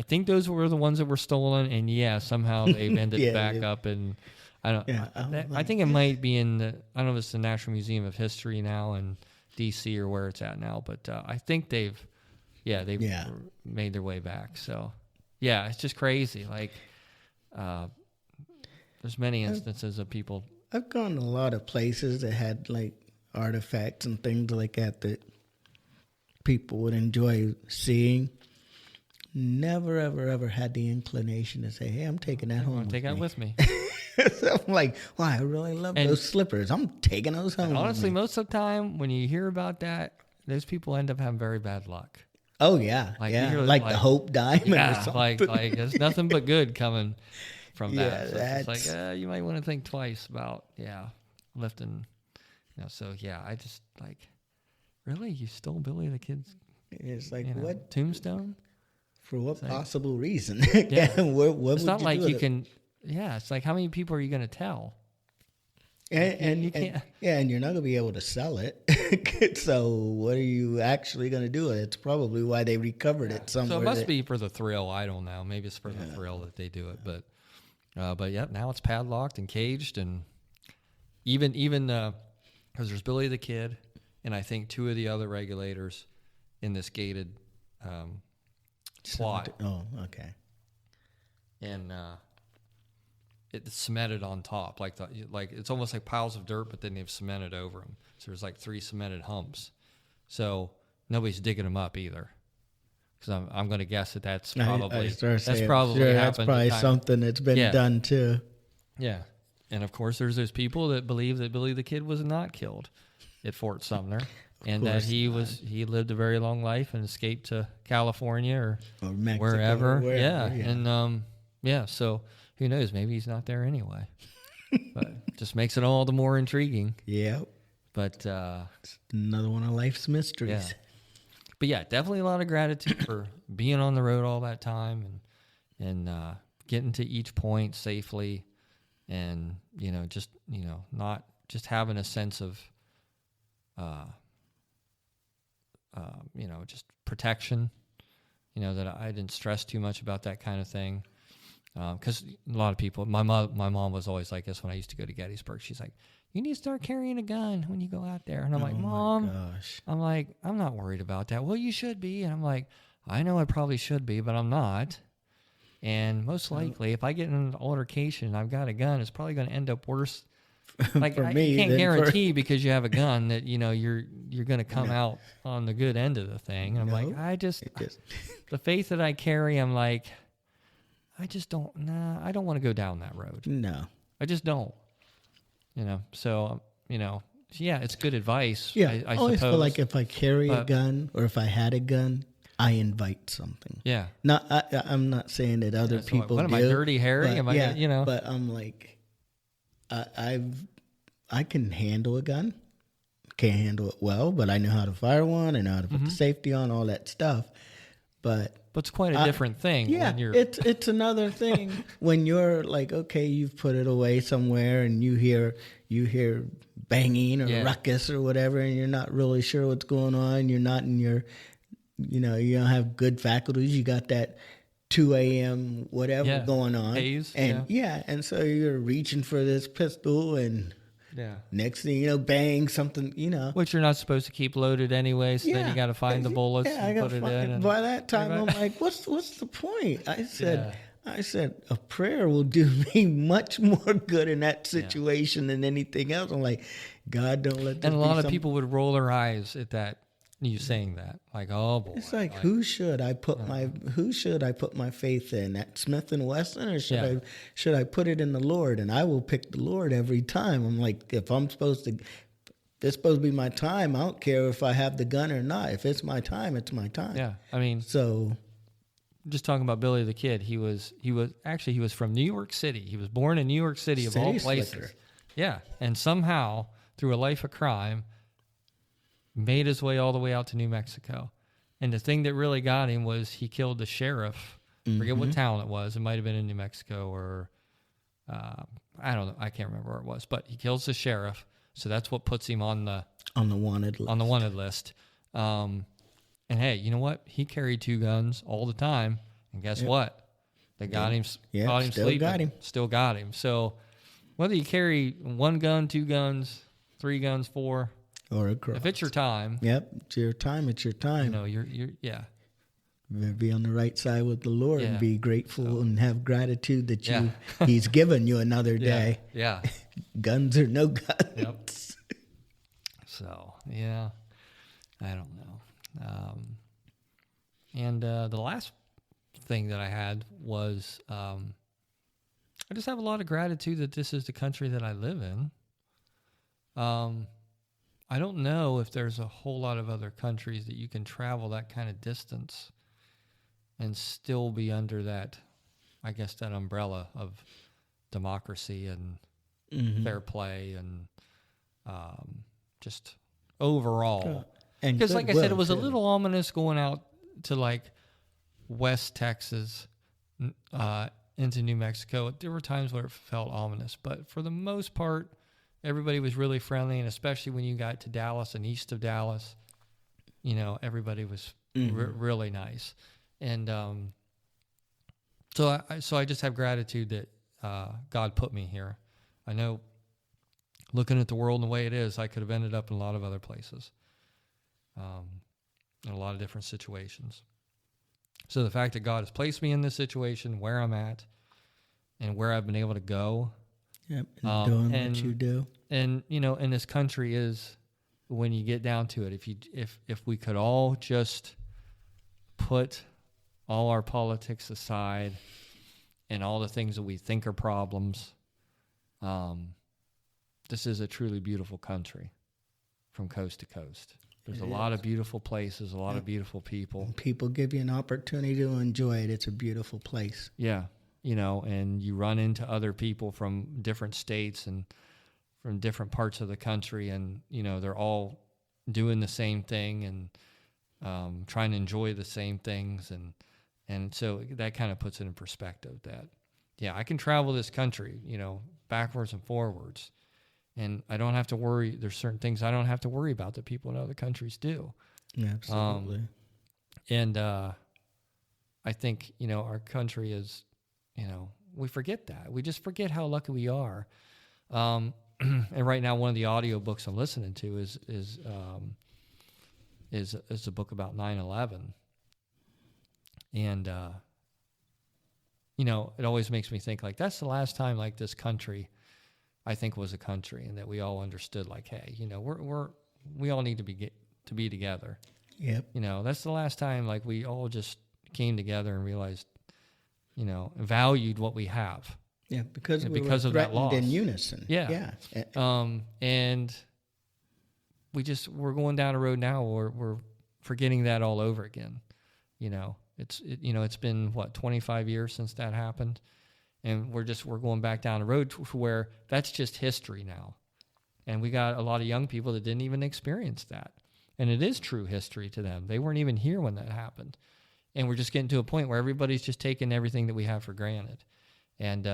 [SPEAKER 2] think those were the ones that were stolen, and somehow they've ended back up in... I think it might be in I don't know if it's the National Museum of History now in D.C. or where it's at now, but I think they've made their way back. So, it's just crazy. Like, there's many instances of people.
[SPEAKER 3] I've gone to a lot of places that had like artifacts and things like that people would enjoy seeing. Never, ever, ever had the inclination to say, hey, I'm taking that home.
[SPEAKER 2] Take that with me.
[SPEAKER 3] So I'm like, wow, I really love those slippers. I'm taking those home.
[SPEAKER 2] And honestly, most of the time when you hear about that, those people end up having very bad luck.
[SPEAKER 3] Oh, yeah. Like the Hope Diamond or something.
[SPEAKER 2] Like there's nothing but good coming from that. So it's like, you might want to think twice about, lifting. So, I just like, really? You stole Billy the Kid's
[SPEAKER 3] It's like, what?
[SPEAKER 2] Tombstone?
[SPEAKER 3] For what possible reason?
[SPEAKER 2] What
[SPEAKER 3] it's
[SPEAKER 2] not like you can... it's like, how many people are you going to tell?
[SPEAKER 3] And you can't. And you're not going to be able to sell it. So what are you actually going to do? It's probably why they recovered it somewhere.
[SPEAKER 2] So it must be for the thrill. I don't know. Maybe it's for the thrill that they do it. But now it's padlocked and caged, and even because there's Billy the Kid, and I think 2 of the other regulators in this gated plot.
[SPEAKER 3] Oh, okay.
[SPEAKER 2] And it's cemented on top, like it's almost like piles of dirt, but then they've cemented over them. So there's like 3 cemented humps. So nobody's digging them up either. Because I'm going to guess that's probably
[SPEAKER 3] something that's been done too.
[SPEAKER 2] Yeah, and of course there's those people that believe that Billy the Kid was not killed at Fort Sumner. And that he lived a very long life and escaped to California or Mexico, wherever. And so who knows? Maybe he's not there anyway. But just makes it all the more intriguing.
[SPEAKER 3] Yeah.
[SPEAKER 2] But
[SPEAKER 3] it's another one of life's mysteries.
[SPEAKER 2] Yeah. But definitely a lot of gratitude for being on the road all that time and getting to each point safely. and just not just having a sense of just protection, that I didn't stress too much about that kind of thing. Because a lot of people, my mom was always like this when I used to go to Gettysburg. She's like, you need to start carrying a gun when you go out there. And I'm like, Mom, I'm like, I'm not worried about that. Well, you should be. And I'm like, I know I probably should be, but I'm not. And most likely, if I get in an altercation and I've got a gun, it's probably going to end up worse. Like
[SPEAKER 3] for me,
[SPEAKER 2] you can't guarantee because you have a gun that you're going to come out on the good end of the thing. And I'm like, the faith that I carry, I'm like, I just don't. Nah, I don't want to go down that road.
[SPEAKER 3] No,
[SPEAKER 2] I just don't. So yeah, it's good advice.
[SPEAKER 3] Yeah,
[SPEAKER 2] I
[SPEAKER 3] always
[SPEAKER 2] suppose.
[SPEAKER 3] feel like if I carry a gun or if I had a gun, I invite something.
[SPEAKER 2] Yeah.
[SPEAKER 3] I'm not saying that other people
[SPEAKER 2] what
[SPEAKER 3] do.
[SPEAKER 2] am I, Dirty Harry?
[SPEAKER 3] But,
[SPEAKER 2] am I?
[SPEAKER 3] But I'm like, I can handle a gun. Can't handle it well, but I know how to fire one. I know how to put the safety on, all that stuff. But
[SPEAKER 2] it's quite a different thing.
[SPEAKER 3] Yeah,
[SPEAKER 2] when you're...
[SPEAKER 3] it's another thing when you're like, okay, you've put it away somewhere, and you hear banging or ruckus or whatever, and you're not really sure what's going on. You're not in your, you don't have good faculties. You got that 2 a.m. whatever going on,
[SPEAKER 2] haze,
[SPEAKER 3] and and so you're reaching for this pistol and.
[SPEAKER 2] Yeah.
[SPEAKER 3] Next thing you know, bang, something,
[SPEAKER 2] Which you're not supposed to keep loaded anyway, so then you got to find the bullets and put it in. And
[SPEAKER 3] by that time, I'm like, what's the point? I said, a prayer will do me much more good in that situation than anything else. I'm like, God, don't let this
[SPEAKER 2] And a lot of people would roll their eyes at that, you saying that. Like, oh, boy.
[SPEAKER 3] It's like, who should I put my faith in? That Smith & Wesson, or should I put it in the Lord? And I will pick the Lord every time. I'm like, if it's supposed to be my time, I don't care if I have the gun or not. If it's my time, it's my time.
[SPEAKER 2] Yeah, I mean,
[SPEAKER 3] so
[SPEAKER 2] just talking about Billy the Kid, he was from New York City. He was born in New York City of all places.
[SPEAKER 3] Slicker.
[SPEAKER 2] Yeah, and somehow through a life of crime, made his way all the way out to New Mexico. And the thing that really got him was he killed the sheriff. Forget what town it was. It might have been in New Mexico or I don't know. I can't remember where it was. But he kills the sheriff. So that's what puts him on the
[SPEAKER 3] wanted list.
[SPEAKER 2] On the wanted list. And hey, you know what? He carried 2 guns all the time. And guess what? They got him. Caught him
[SPEAKER 3] still
[SPEAKER 2] sleeping. Still got him. So whether you carry 1 gun, 2 guns, 3 guns, 4,
[SPEAKER 3] or a cross.
[SPEAKER 2] if it's your time.
[SPEAKER 3] Yep, it's your time. It's your time.
[SPEAKER 2] You're
[SPEAKER 3] You better be on the right side with the Lord and be grateful and have gratitude that He's given you another day.
[SPEAKER 2] Yeah.
[SPEAKER 3] Guns or no guns.
[SPEAKER 2] Yep. So, I don't know. And the last thing that I had was I just have a lot of gratitude that this is the country that I live in. I don't know if there's a whole lot of other countries that you can travel that kind of distance and still be under that, I guess, that umbrella of democracy and fair play and just overall. Because like I said, it was a little ominous going out to like West Texas into New Mexico. There were times where it felt ominous, but for the most part, everybody was really friendly, and especially when you got to Dallas and east of Dallas, everybody was really nice. And so I just have gratitude that God put me here. I know, looking at the world and the way it is, I could have ended up in a lot of other places, in a lot of different situations. So the fact that God has placed me in this situation, where I'm at, and where I've been able to go.
[SPEAKER 3] Yep, and doing what you do.
[SPEAKER 2] And in this country is, when you get down to it, if we could all just put all our politics aside and all the things that we think are problems, this is a truly beautiful country from coast to coast. There's a lot of beautiful places, a lot of beautiful people.
[SPEAKER 3] People give you an opportunity to enjoy it. It's a beautiful place.
[SPEAKER 2] Yeah. And you run into other people from different states and from different parts of the country, and, they're all doing the same thing and trying to enjoy the same things. And so that kind of puts it in perspective that, I can travel this country, backwards and forwards, and I don't have to worry. There's certain things I don't have to worry about that people in other countries do.
[SPEAKER 3] Absolutely.
[SPEAKER 2] And I think, our country is, we forget that. We just forget how lucky we are. And right now, one of the audiobooks I'm listening to is a book about 9/11. And, it always makes me think, like, that's the last time, like, this country, I think, was a country, and that we all understood, like, hey, we all need to be together.
[SPEAKER 3] Yep.
[SPEAKER 2] That's the last time, like, we all just came together and realized, valued what we have.
[SPEAKER 3] Yeah, because
[SPEAKER 2] of that loss.
[SPEAKER 3] In unison.
[SPEAKER 2] Yeah. And we're going down a road now where we're forgetting that all over again. It's been 25 years since that happened, and we're going back down the road to where that's just history now. And we got a lot of young people that didn't even experience that. And it is true history to them. They weren't even here when that happened. And we're just getting to a point where everybody's just taking everything that we have for granted. And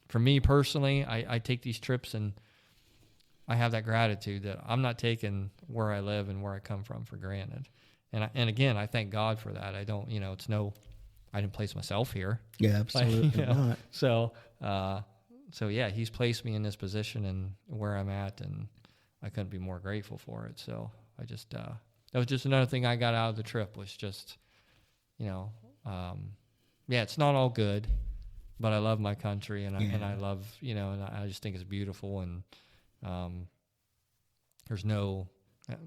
[SPEAKER 2] for me personally, I take these trips and I have that gratitude that I'm not taking where I live and where I come from for granted. And again, I thank God for that. I don't, I didn't place myself here.
[SPEAKER 3] Yeah, absolutely not.
[SPEAKER 2] So yeah, He's placed me in this position and where I'm at, and I couldn't be more grateful for it. So I just, that was just another thing I got out of the trip, was just, it's not all good, but I love my country, and I love, and I just think it's beautiful, and there's no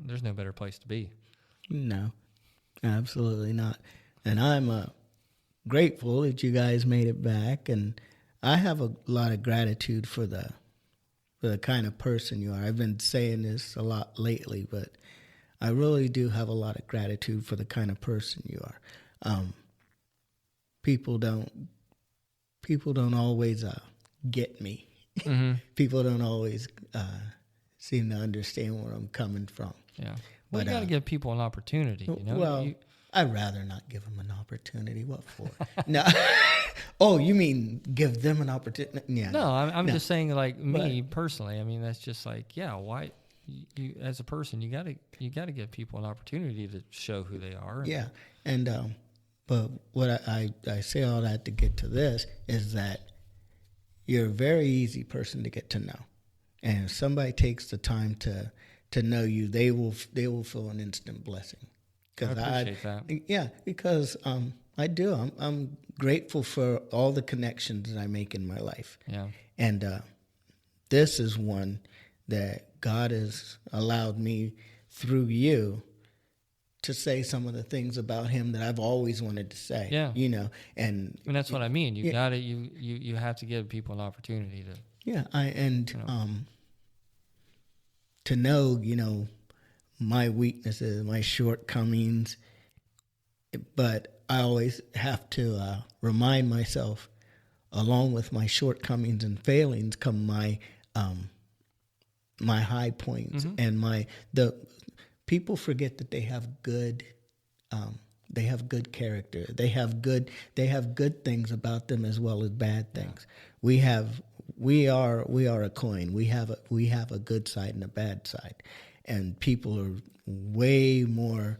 [SPEAKER 2] better place to be.
[SPEAKER 3] No, absolutely not. And I'm grateful that you guys made it back, and I have a lot of gratitude for the kind of person you are. I've been saying this a lot lately, but I really do have a lot of gratitude for the kind of person you are. People don't always get me.
[SPEAKER 2] Mm-hmm.
[SPEAKER 3] People don't always seem to understand where I'm coming from.
[SPEAKER 2] Yeah. Well, you got to give people an opportunity,
[SPEAKER 3] Well, I'd rather not give them an opportunity. What for? No. Oh, you mean give them an opportunity? Yeah.
[SPEAKER 2] No, I'm just saying, like, me personally. I mean, that's just like, why you as a person, you gotta give people an opportunity to show who they are.
[SPEAKER 3] Yeah, and but what I say all that to get to this is that you're a very easy person to get to know, and if somebody takes the time to know you, they will feel an instant blessing.
[SPEAKER 2] I appreciate that.
[SPEAKER 3] Yeah, because I do. I'm grateful for all the connections that I make in my life.
[SPEAKER 2] Yeah,
[SPEAKER 3] and this is one that God has allowed me through you to say some of the things about Him that I've always wanted to say.
[SPEAKER 2] Yeah,
[SPEAKER 3] and
[SPEAKER 2] that's what I mean. You got to you have to give people an opportunity to.
[SPEAKER 3] Yeah, to know, my weaknesses, my shortcomings, but I always have to remind myself, along with my shortcomings and failings, come my high points.
[SPEAKER 2] Mm-hmm.
[SPEAKER 3] And the people forget that they have good character. They have good things about them as well as bad things. Yeah. We are a coin. We have a good side and a bad side, and people are way more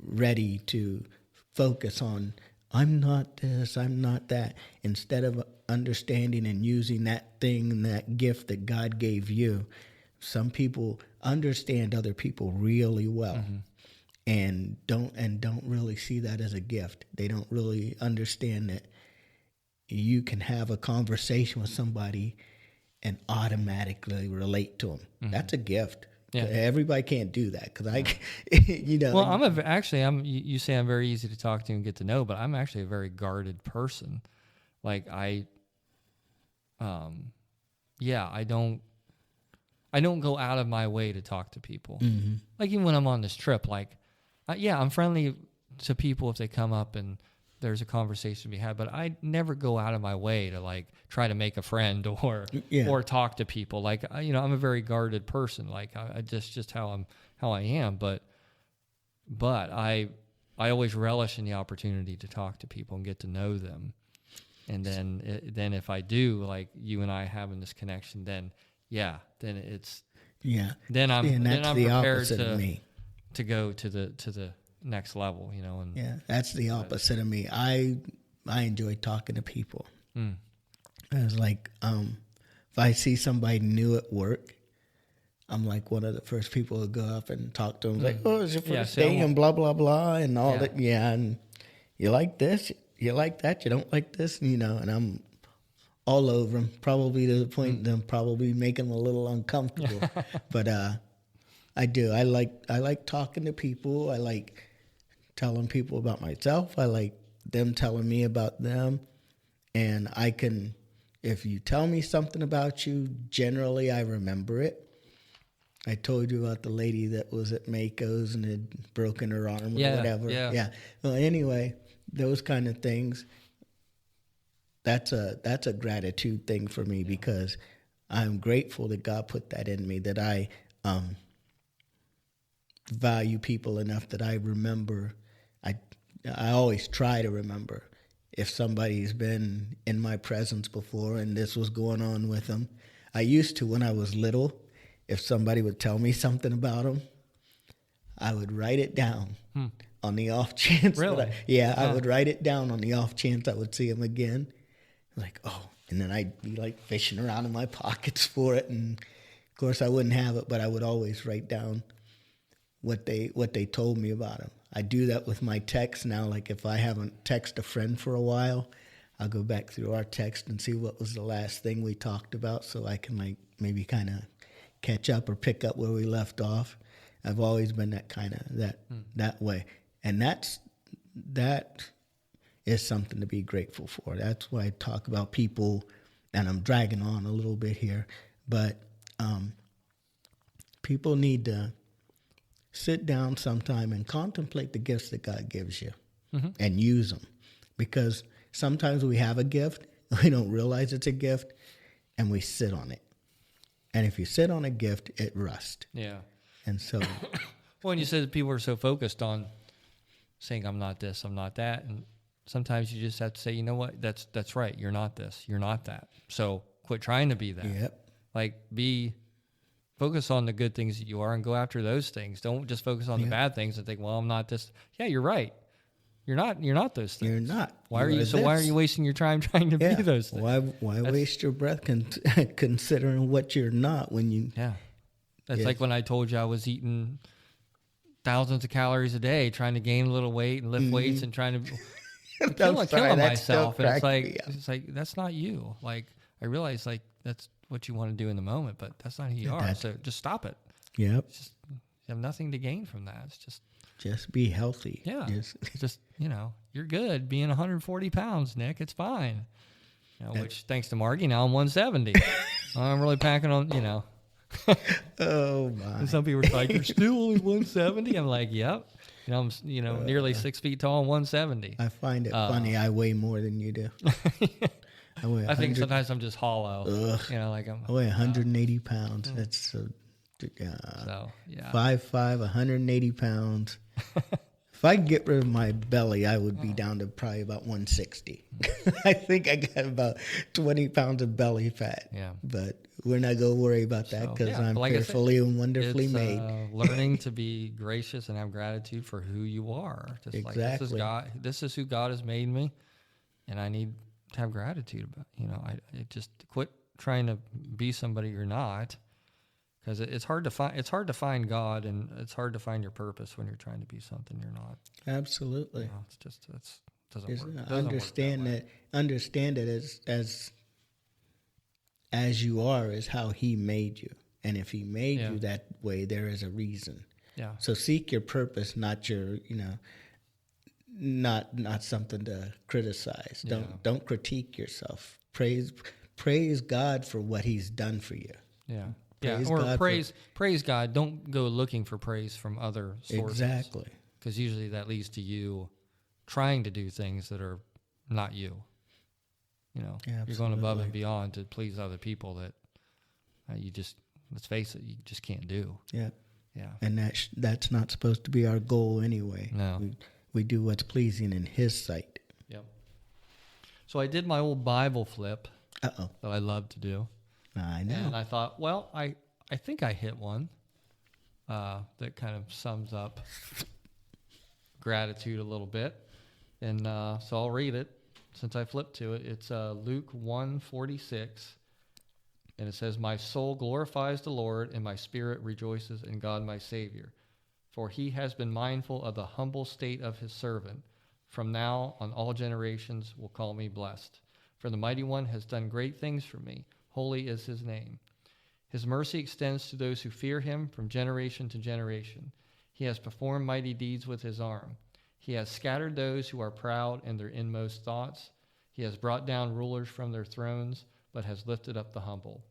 [SPEAKER 3] ready to focus on, I'm not this, I'm not that, instead of understanding and using that thing and that gift that God gave you. Some people understand other people really well, mm-hmm. and don't really see that as a gift. They don't really understand that you can have a conversation with somebody and automatically relate to them. Mm-hmm. That's a gift. Yeah. Everybody can't do that because
[SPEAKER 2] Well, you say I'm very easy to talk to and get to know, but I'm actually a very guarded person. Like I don't go out of my way to talk to people. Mm-hmm. Like even when I'm on this trip, I'm friendly to people if they come up and there's a conversation to be had, but I never go out of my way to try to make a friend or talk to people. Like, I'm a very guarded person. Like I just how I am, but I always relish in the opportunity to talk to people and get to know them. And then if I do, like you and I having this connection, then it's then I'm
[SPEAKER 3] the
[SPEAKER 2] prepared
[SPEAKER 3] opposite of me.
[SPEAKER 2] to go to the next level, and
[SPEAKER 3] that's the opposite of me. I enjoy talking to people. I was like, if I see somebody new at work, I'm like one of the first people to go up and talk to them. Like, oh, it's your first day and blah, blah, blah, and all that. Yeah, and you like this, you like that, you don't like this, and I'm all over them, probably to the point that I'm probably making them a little uncomfortable. But I do. I like talking to people. I like telling people about myself. I like them telling me about them. And I can, if you tell me something about you, generally I remember it. I told you about the lady that was at Mako's and had broken her arm or whatever. Yeah. Well, anyway, those kind of things, that's a gratitude thing for me because I'm grateful that God put that in me, that I value people enough that I remember. I always try to remember if somebody's been in my presence before and this was going on with them. I used to, when I was little, if somebody would tell me something about them, I would write it down on the off chance.
[SPEAKER 2] Really?
[SPEAKER 3] I would write it down on the off chance I would see them again. Like, oh, and then I'd be like fishing around in my pockets for it. And of course I wouldn't have it, but I would always write down what they told me about them. I do that with my texts now. Like if I haven't texted a friend for a while, I'll go back through our text and see what was the last thing we talked about so I can like maybe kind of catch up or pick up where we left off. I've always been that way. And that is something to be grateful for. That's why I talk about people, and I'm dragging on a little bit here, but people need to sit down sometime and contemplate the gifts that God gives you and use them. Because sometimes we have a gift, we don't realize it's a gift, and we sit on it. And if you sit on a gift, it rusts.
[SPEAKER 2] Yeah.
[SPEAKER 3] And so...
[SPEAKER 2] Well, and you said people are so focused on saying, I'm not this, I'm not that. And sometimes you just have to say, you know what, that's right. You're not this, you're not that. So quit trying to be that.
[SPEAKER 3] Yep.
[SPEAKER 2] Like focus on the good things that you are and go after those things. Don't just focus on the bad things and think, well, I'm not this. Yeah, you're right. You're not those things.
[SPEAKER 3] You're not.
[SPEAKER 2] Why are you wasting your time trying to be those things?
[SPEAKER 3] Why waste your breath considering what you're not when you...
[SPEAKER 2] Yeah. That's like when I told you I was eating thousands of calories a day, trying to gain a little weight and lift weights and trying to killing myself. And it's like, that's not you. Like, I realize like that's what you want to do in the moment, but that's not who you are. So just stop it.
[SPEAKER 3] Yep.
[SPEAKER 2] You have nothing to gain from that. It's
[SPEAKER 3] just be healthy.
[SPEAKER 2] Yeah. Just you're good being 140 pounds, Nick. It's fine. Which thanks to Margie, now I'm 170. I'm really packing on,
[SPEAKER 3] Oh my!
[SPEAKER 2] And some people are like, "You're still only 170." I'm like, "Yep." I'm nearly 6 feet tall and 170.
[SPEAKER 3] I find it funny. I weigh more than you do.
[SPEAKER 2] I think sometimes I'm just hollow. Like I
[SPEAKER 3] weigh 180 pounds. That's so.
[SPEAKER 2] So yeah.
[SPEAKER 3] 5'5", 180 pounds. If I could get rid of my belly, I would be down to probably about 160. I think I got about 20 pounds of belly fat.
[SPEAKER 2] Yeah. But
[SPEAKER 3] we're not going to worry about that because I'm fearfully and wonderfully made.
[SPEAKER 2] Learning to be gracious and have gratitude for who you are. Just
[SPEAKER 3] exactly.
[SPEAKER 2] Like, this is who God has made me, and I need to have gratitude about I just quit trying to be somebody you're not. Because it's hard to find God, and it's hard to find your purpose when you're trying to be something you're not.
[SPEAKER 3] Absolutely.
[SPEAKER 2] It's just doesn't work.
[SPEAKER 3] Understand it as you are is how He made you, and if He made you that way, there is a reason.
[SPEAKER 2] Yeah.
[SPEAKER 3] So seek your purpose, not your not something to criticize. Don't critique yourself. Praise God for what He's done for you.
[SPEAKER 2] Yeah. Praise God. Don't go looking for praise from other sources.
[SPEAKER 3] Exactly.
[SPEAKER 2] Because usually that leads to you trying to do things that are not you. You're going above and beyond to please other people that you just, let's face it, you just can't do.
[SPEAKER 3] Yeah.
[SPEAKER 2] Yeah.
[SPEAKER 3] And that's not supposed to be our goal anyway.
[SPEAKER 2] No.
[SPEAKER 3] We do what's pleasing in His sight.
[SPEAKER 2] Yep. So I did my old Bible flip
[SPEAKER 3] Uh-oh.
[SPEAKER 2] that I love to do.
[SPEAKER 3] I know.
[SPEAKER 2] And I thought, well, I think I hit one that kind of sums up gratitude a little bit. And so I'll read it since I flipped to it. It's Luke 1:46. And it says, "My soul glorifies the Lord, and my spirit rejoices in God my Savior. For he has been mindful of the humble state of his servant. From now on all generations will call me blessed. For the Mighty One has done great things for me. Holy is his name. His mercy extends to those who fear him from generation to generation. He has performed mighty deeds with his arm. He has scattered those who are proud in their inmost thoughts. He has brought down rulers from their thrones, but has lifted up the humble.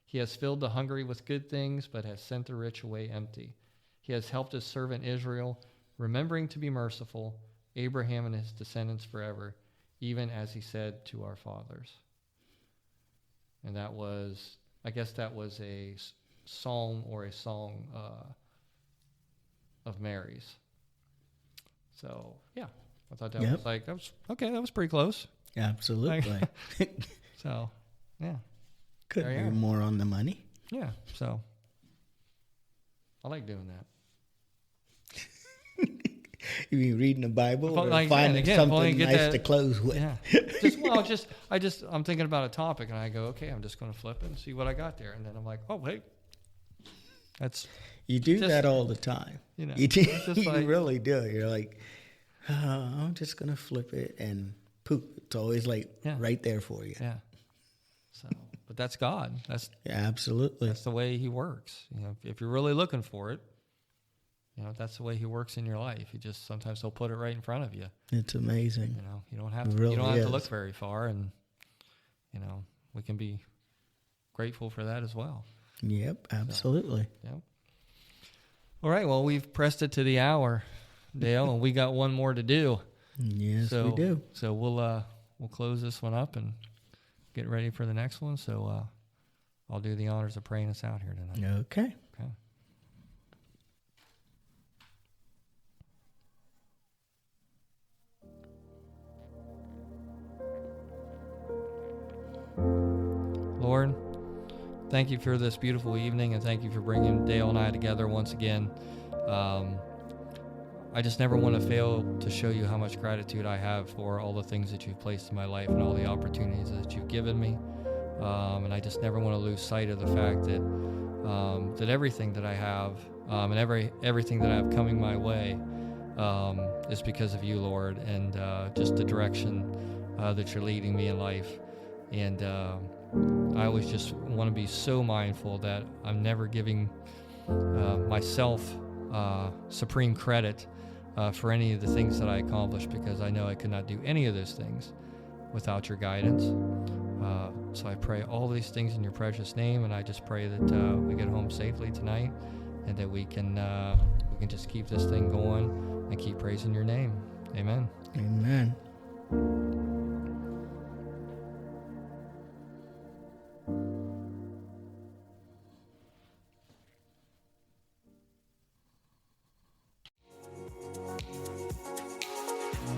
[SPEAKER 2] He has filled the hungry with good things, but has sent the rich away empty. He has helped his servant Israel, remembering to be merciful, Abraham and his descendants forever, even as he said to our fathers." And that was, I guess that was a psalm or a song of Mary's. So, yeah, I thought that was like, that was pretty close.
[SPEAKER 3] Absolutely.
[SPEAKER 2] So, yeah.
[SPEAKER 3] Couldn't be more on the money.
[SPEAKER 2] Yeah, so I like doing that.
[SPEAKER 3] You mean reading the Bible or
[SPEAKER 2] Like,
[SPEAKER 3] finding something nice
[SPEAKER 2] that,
[SPEAKER 3] to close with?
[SPEAKER 2] Yeah. I'm thinking about a topic and I go, okay, I'm just going to flip it and see what I got there. And then I'm like, oh, wait.
[SPEAKER 3] You do that all the time.
[SPEAKER 2] You know,
[SPEAKER 3] you
[SPEAKER 2] like,
[SPEAKER 3] really do. You're like, I'm just going to flip it and poof. It's always like right there for you.
[SPEAKER 2] Yeah. So, but that's God.
[SPEAKER 3] Absolutely.
[SPEAKER 2] That's the way he works. You know, if you're really looking for it, you know, that's the way he works in your life. Sometimes he'll put it right in front of you.
[SPEAKER 3] It's amazing.
[SPEAKER 2] You know, you don't have to look very far, and you know, we can be grateful for that as well.
[SPEAKER 3] Yep, absolutely.
[SPEAKER 2] So, yep. All right, well, we've pressed it to the hour, Dale, and we got one more to do.
[SPEAKER 3] Yes, we do.
[SPEAKER 2] So we'll close this one up and get ready for the next one. So I'll do the honors of praying us out here tonight.
[SPEAKER 3] Okay.
[SPEAKER 2] Lord, thank you for this beautiful evening, and thank you for bringing Dale and I together once again. I just never want to fail to show you how much gratitude I have for all the things that you've placed in my life and all the opportunities that you've given me. And I just never want to lose sight of the fact that that everything that I have and everything that I have coming my way is because of you, Lord, and just the direction that you're leading me in life. And I always just want to be so mindful that I'm never giving myself supreme credit for any of the things that I accomplish, because I know I could not do any of those things without your guidance. So I pray all these things in your precious name, and I just pray that we get home safely tonight, and that we can just keep this thing going and keep praising your name. Amen.
[SPEAKER 3] Amen.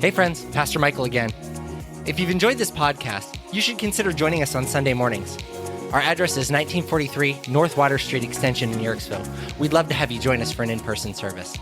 [SPEAKER 1] Hey friends, Pastor Michael again. If you've enjoyed this podcast, you should consider joining us on Sunday mornings. Our address is 1943 North Water Street Extension in Yorksville. We'd love to have you join us for an in-person service.